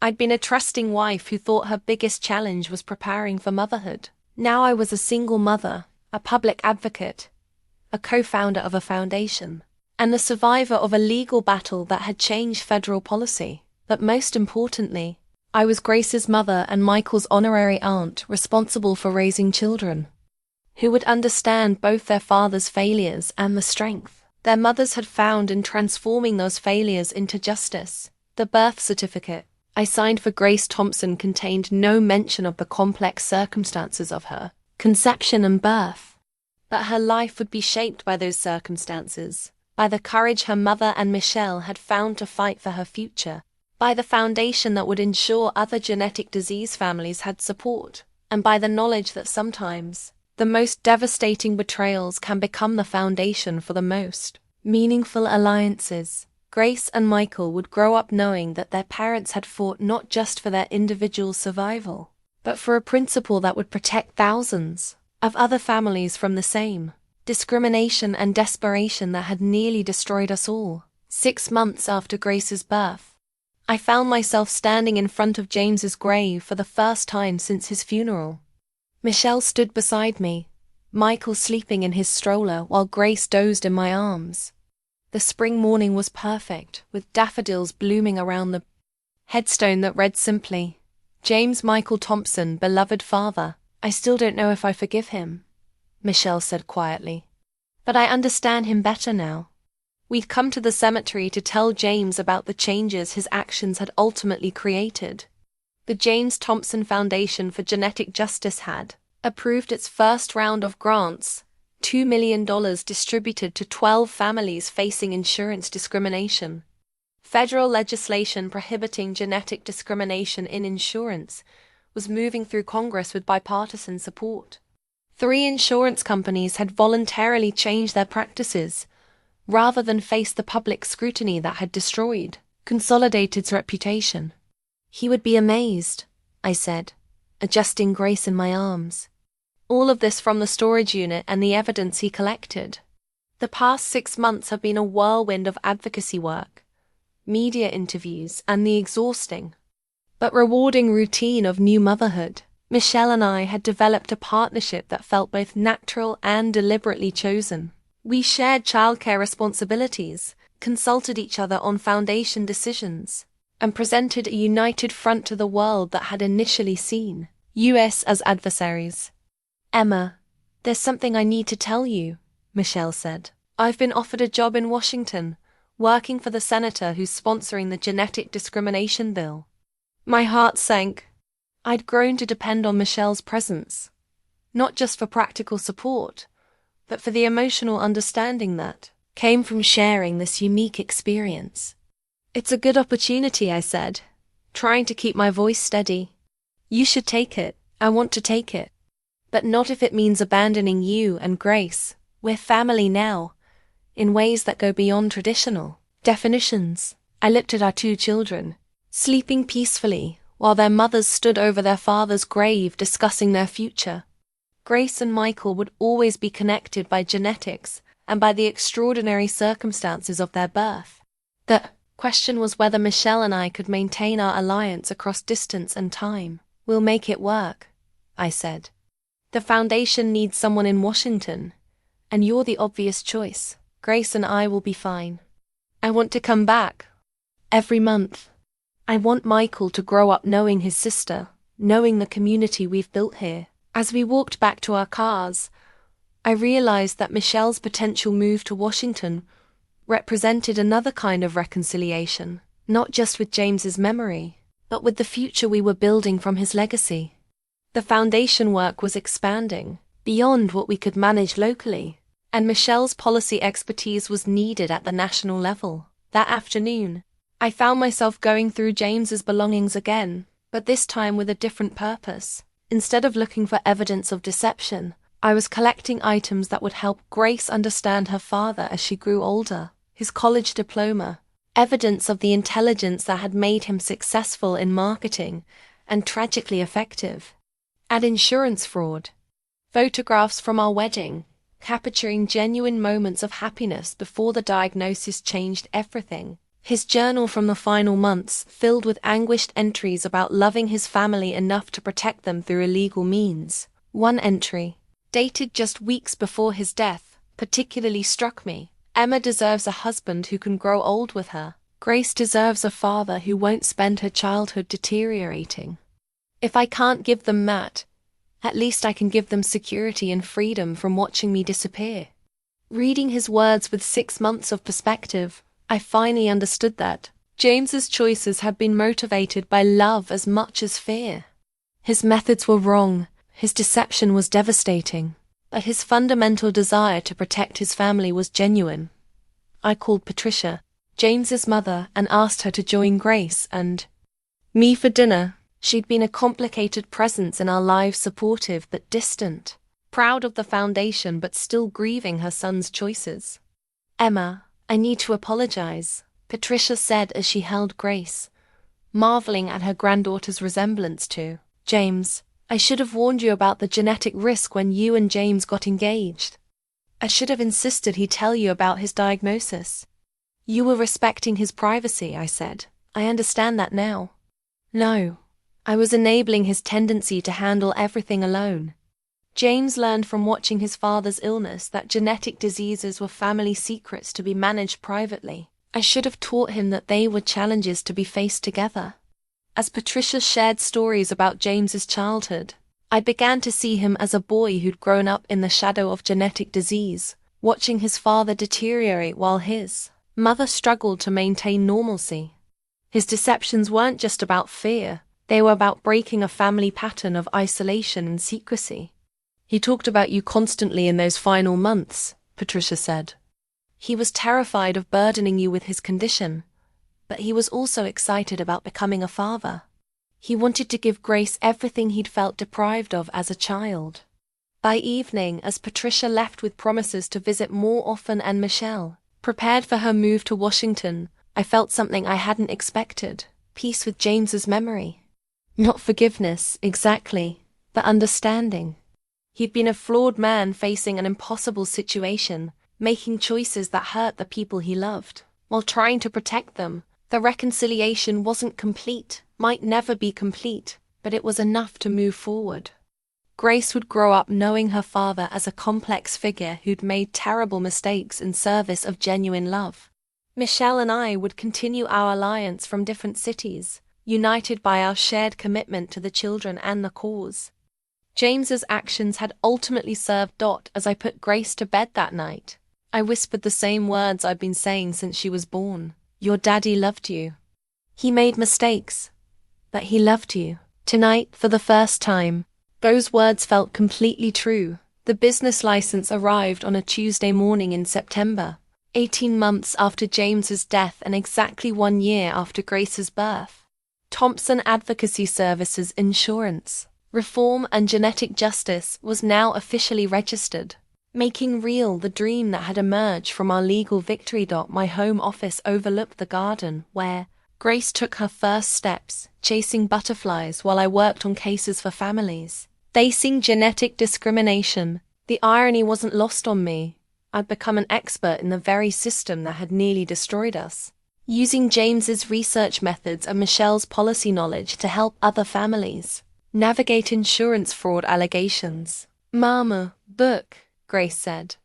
I'd been a trusting wife who thought her biggest challenge was preparing for motherhood. Now I was a single mother, a public advocate, a co-founder of a foundation, and the survivor of a legal battle that had changed federal policy. But most importantly, I was Grace's mother and Michael's honorary aunt responsible for raising children, who would understand both their father's failures and the strength their mothers had found in transforming those failures into justice. The birth certificate I signed for Grace Thompson contained no mention of the complex circumstances of her conception and birth. But her life would be shaped by those circumstances, by the courage her mother and Michelle had found to fight for her future, by the foundation that would ensure other genetic disease families had support, and by the knowledge that sometimes the most devastating betrayals can become the foundation for the most meaningful alliances. Grace and Michael would grow up knowing that their parents had fought not just for their individual survival, but for a principle that would protect thousands of other families from the same discrimination and desperation that had nearly destroyed us all. 6 months after Grace's birth, I found myself standing in front of James's grave for the first time since his funeral. Michelle stood beside me, Michael sleeping in his stroller while Grace dozed in my arms. The spring morning was perfect, with daffodils blooming around the headstone that read simply, "James Michael Thompson, beloved father. I still don't know if I forgive him," Michelle said quietly. "But I understand him better now." We'd come to the cemetery to tell James about the changes his actions had ultimately created. The James Thompson Foundation for Genetic Justice had approved its first round of grants, $2 million distributed to 12 families facing insurance discrimination. Federal legislation prohibiting genetic discrimination in insurance was moving through Congress with bipartisan support. 3 insurance companies had voluntarily changed their practices, rather than face the public scrutiny that had destroyed Consolidated's reputation. "He would be amazed," I said, adjusting Grace in my arms. All of this from the storage unit and the evidence he collected. The past 6 months have been a whirlwind of advocacy work, media interviews, and the exhausting but rewarding routine of new motherhood. Michelle and I had developed a partnership that felt both natural and deliberately chosen. We shared childcare responsibilities, consulted each other on foundation decisions, and presented a united front to the world that had initially seen us as adversaries. "Emma, there's something I need to tell you," Michelle said. "I've been offered a job in Washington, working for the senator who's sponsoring the genetic discrimination bill." My heart sank. I'd grown to depend on Michelle's presence, not just for practical support, but for the emotional understanding that came from sharing this unique experience. "It's a good opportunity," I said, trying to keep my voice steady. "You should take it. I want to take it. But not if it means abandoning you and Grace. We're family now, in ways that go beyond traditional definitions." I looked at our 2 children, sleeping peacefully, while their mothers stood over their father's grave discussing their future. Grace and Michael would always be connected by genetics and by the extraordinary circumstances of their birth. The question was whether Michelle and I could maintain our alliance across distance and time. "We'll make it work," I said. "The foundation needs someone in Washington, and you're the obvious choice. Grace and I will be fine. I want to come back every month. I want Michael to grow up knowing his sister, knowing the community we've built here." As we walked back to our cars, I realized that Michelle's potential move to Washington represented another kind of reconciliation, not just with James's memory, but with the future we were building from his legacy. The foundation work was expanding beyond what we could manage locally, and Michelle's policy expertise was needed at the national level. That afternoon, I found myself going through James's belongings again, but this time with a different purpose. Instead of looking for evidence of deception, I was collecting items that would help Grace understand her father as she grew older. His college diploma, evidence of the intelligence that had made him successful in marketing and tragically effective, Add insurance fraud. Photographs from our wedding, capturing genuine moments of happiness before the diagnosis changed everything. His journal from the final months, filled with anguished entries about loving his family enough to protect them through illegal means. One entry, dated just weeks before his death, particularly struck me. Emma deserves a husband who can grow old with her. Grace deserves a father who won't spend her childhood deteriorating. If I can't give them that, at least I can give them security and freedom from watching me disappear. Reading his words with 6 months of perspective, I finally understood that James's choices had been motivated by love as much as fear. His methods were wrong, his deception was devastating, but his fundamental desire to protect his family was genuine. I called Patricia, James's mother, and asked her to join Grace and me for dinner. She'd been a complicated presence in our lives, supportive but distant, proud of the foundation but still grieving her son's choices. Emma, I need to apologize, Patricia said as she held Grace, marveling at her granddaughter's resemblance to James. I should have warned you about the genetic risk when you and James got engaged. I should have insisted he tell you about his diagnosis. You were respecting his privacy, I said. I understand that now. No. I was enabling his tendency to handle everything alone. James learned from watching his father's illness that genetic diseases were family secrets to be managed privately. I should have taught him that they were challenges to be faced together. As Patricia shared stories about James's childhood, I began to see him as a boy who'd grown up in the shadow of genetic disease, watching his father deteriorate while his mother struggled to maintain normalcy. His deceptions weren't just about fear. They were about breaking a family pattern of isolation and secrecy. He talked about you constantly in those final months, Patricia said. He was terrified of burdening you with his condition, but he was also excited about becoming a father. He wanted to give Grace everything he'd felt deprived of as a child. By evening, as Patricia left with promises to visit more often and Michelle prepared for her move to Washington, I felt something I hadn't expected, peace with James's memory. Not forgiveness, exactly, but understanding. He'd been a flawed man facing an impossible situation, making choices that hurt the people he loved, while trying to protect them. The reconciliation wasn't complete, might never be complete, but it was enough to move forward. Grace would grow up knowing her father as a complex figure who'd made terrible mistakes in service of genuine love. Michelle and I would continue our alliance from different cities, united by our shared commitment to the children and the cause. James's actions had ultimately served Dot as I put Grace to bed that night. I whispered the same words I'd been saying since she was born. Your daddy loved you. He made mistakes, but he loved you. Tonight, for the first time, those words felt completely true. The business license arrived on a Tuesday morning in September, 18 months after James's death and exactly 1 year after Grace's birth. Thompson Advocacy Services Insurance, Reform and Genetic Justice was now officially registered, making real the dream that had emerged from our legal victory. My home office overlooked the garden where Grace took her first steps, chasing butterflies while I worked on cases for families facing genetic discrimination. The irony wasn't lost on me. I'd become an expert in the very system that had nearly destroyed us, using James's research methods and Michelle's policy knowledge to help other families navigate insurance fraud allegations. Mama, book, Grace said,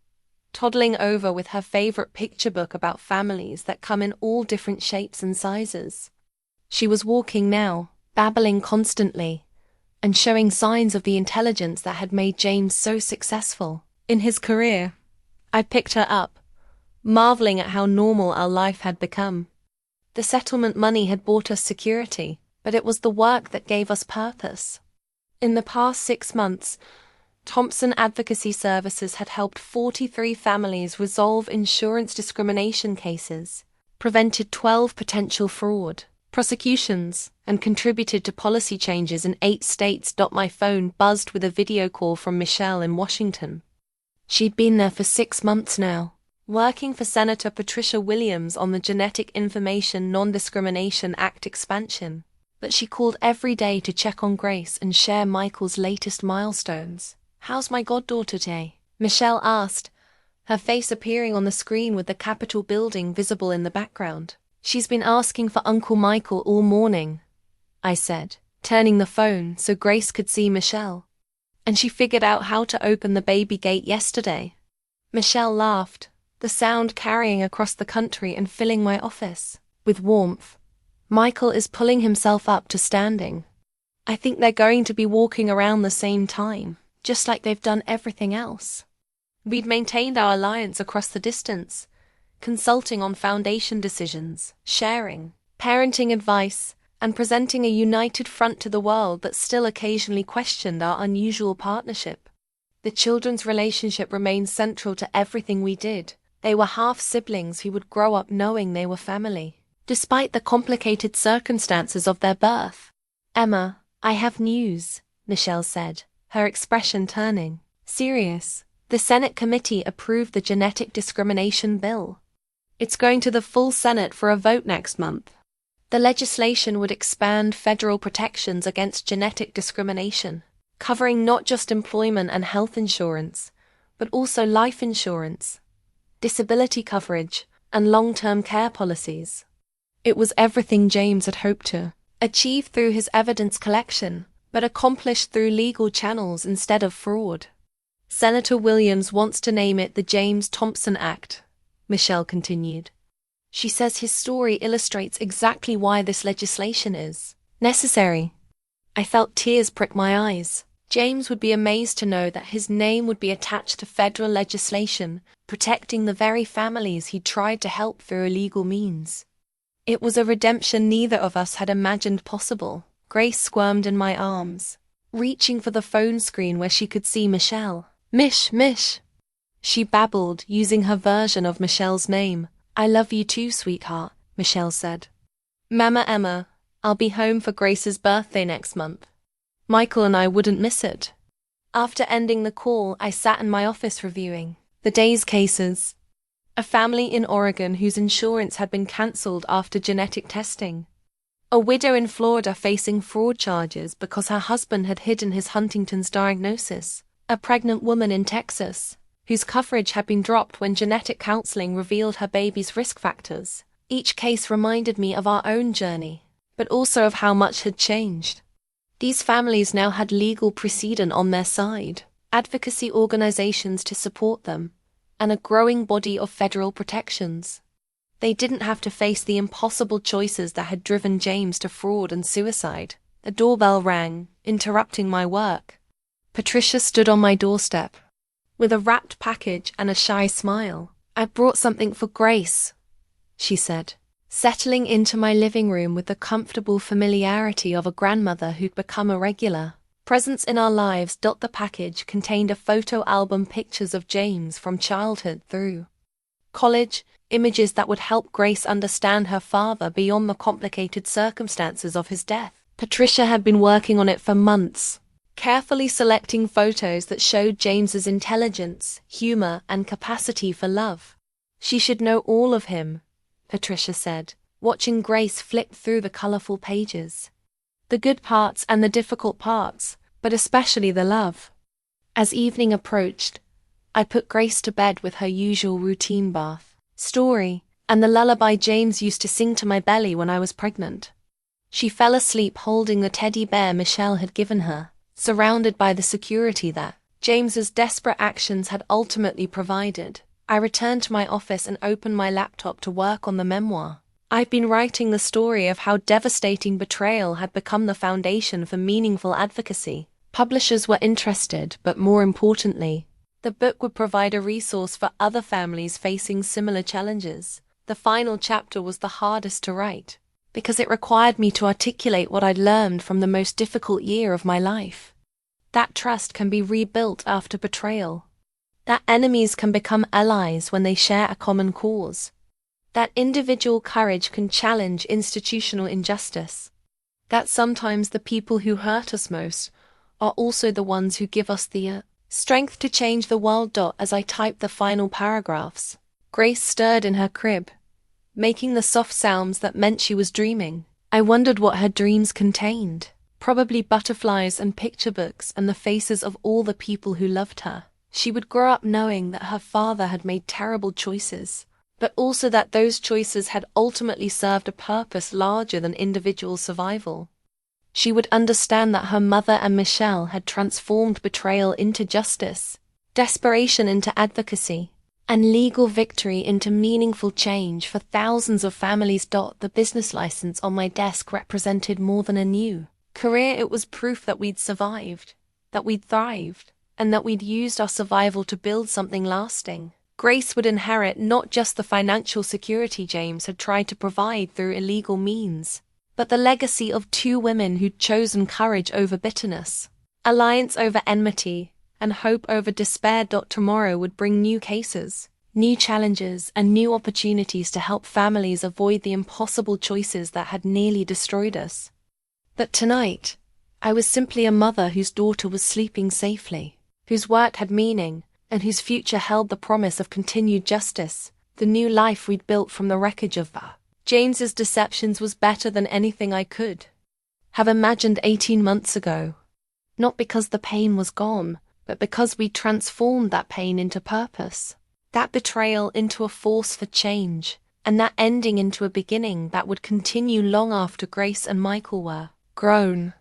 toddling over with her favorite picture book about families that come in all different shapes and sizes. She was walking now, babbling constantly, and showing signs of the intelligence that had made James so successful in his career. I picked her up, marveling at how normal our life had become. The settlement money had bought us security, but it was the work that gave us purpose. In the past 6 months, Thompson Advocacy Services had helped 43 families resolve insurance discrimination cases, prevented 12 potential fraud prosecutions, and contributed to policy changes in 8 states. My phone buzzed with a video call from Michelle in Washington. She'd been there for 6 months now, working for Senator Patricia Williams on the Genetic Information Non-Discrimination Act expansion. But she called every day to check on Grace and share Michael's latest milestones. "How's my goddaughter today?" Michelle asked, her face appearing on the screen with the Capitol building visible in the background. "She's been asking for Uncle Michael all morning," I said, turning the phone so Grace could see Michelle. "And she figured out how to open the baby gate yesterday." Michelle laughed, the sound carrying across the country and filling my office with warmth. "Michael is pulling himself up to standing. I think they're going to be walking around the same time, just like they've done everything else." We'd maintained our alliance across the distance, consulting on foundation decisions, sharing parenting advice, and presenting a united front to the world that still occasionally questioned our unusual partnership. The children's relationship remained central to everything we did. They were half-siblings who would grow up knowing they were family, despite the complicated circumstances of their birth. "Emma, I have news," Michelle said, her expression turning serious. "The Senate committee approved the genetic discrimination bill. It's going to the full Senate for a vote next month. The legislation would expand federal protections against genetic discrimination, covering not just employment and health insurance, but also life insurance, disability coverage, and long-term care policies." It was everything James had hoped to achieve through his evidence collection, but accomplished through legal channels instead of fraud. "Senator Williams wants to name it the James Thompson Act," Michelle continued. "She says his story illustrates exactly why this legislation is necessary." I felt tears prick my eyes. James would be amazed to know that his name would be attached to federal legislation, protecting the very families he tried to help through illegal means. It was a redemption neither of us had imagined possible. Grace squirmed in my arms, reaching for the phone screen where she could see Michelle. Mish, she babbled, using her version of Michelle's name. "I love you too, sweetheart," Michelle said. "Mama Emma, I'll be home for Grace's birthday next month. Michael and I wouldn't miss it." After ending the call, I sat in my office reviewing the day's cases. A family in Oregon whose insurance had been cancelled after genetic testing. A widow in Florida facing fraud charges because her husband had hidden his Huntington's diagnosis. A pregnant woman in Texas, whose coverage had been dropped when genetic counseling revealed her baby's risk factors. Each case reminded me of our own journey, but also of how much had changed. These families now had legal precedent on their side, advocacy organizations to support them, and a growing body of federal protections. They didn't have to face the impossible choices that had driven James to fraud and suicide. The doorbell rang, interrupting my work. Patricia stood on my doorstep, with a wrapped package and a shy smile. "I brought something for Grace," she said, settling into my living room with the comfortable familiarity of a grandmother who'd become a regular. Presents in our lives. The package contained a photo album, pictures of James from childhood through college, images that would help Grace understand her father beyond the complicated circumstances of his death. Patricia had been working on it for months, carefully selecting photos that showed James's intelligence, humor, and capacity for love. "She should know all of him," Patricia said, watching Grace flip through the colorful pages. "The good parts and the difficult parts, but especially the love." As evening approached, I put Grace to bed with her usual routine bath, story, and the lullaby James used to sing to my belly when I was pregnant. She fell asleep holding the teddy bear Michelle had given her, surrounded by the security that James's desperate actions had ultimately provided. I returned to my office and opened my laptop to work on the memoir. I'd been writing the story of how devastating betrayal had become the foundation for meaningful advocacy. Publishers were interested, but more importantly, the book would provide a resource for other families facing similar challenges. The final chapter was the hardest to write, because it required me to articulate what I'd learned from the most difficult year of my life. That trust can be rebuilt after betrayal. That enemies can become allies when they share a common cause. That individual courage can challenge institutional injustice. That sometimes the people who hurt us most are also the ones who give us the strength to change the world. As I typed the final paragraphs, Grace stirred in her crib, making the soft sounds that meant she was dreaming. I wondered what her dreams contained. Probably butterflies and picture books and the faces of all the people who loved her. She would grow up knowing that her father had made terrible choices, but also that those choices had ultimately served a purpose larger than individual survival. She would understand that her mother and Michelle had transformed betrayal into justice, desperation into advocacy, and legal victory into meaningful change for thousands of families. The business license on my desk represented more than a new career. It was proof that we'd survived, that we'd thrived, and that we'd used our survival to build something lasting. Grace would inherit not just the financial security James had tried to provide through illegal means, but the legacy of two women who'd chosen courage over bitterness, alliance over enmity, and hope over despair. Tomorrow would bring new cases, new challenges, and new opportunities to help families avoid the impossible choices that had nearly destroyed us. But tonight, I was simply a mother whose daughter was sleeping safely, whose work had meaning, and whose future held the promise of continued justice. The new life we'd built from the wreckage of James's deceptions was better than anything I could have imagined 18 months ago. Not because the pain was gone, but because we transformed that pain into purpose, that betrayal into a force for change, and that ending into a beginning that would continue long after Grace and Michael were grown.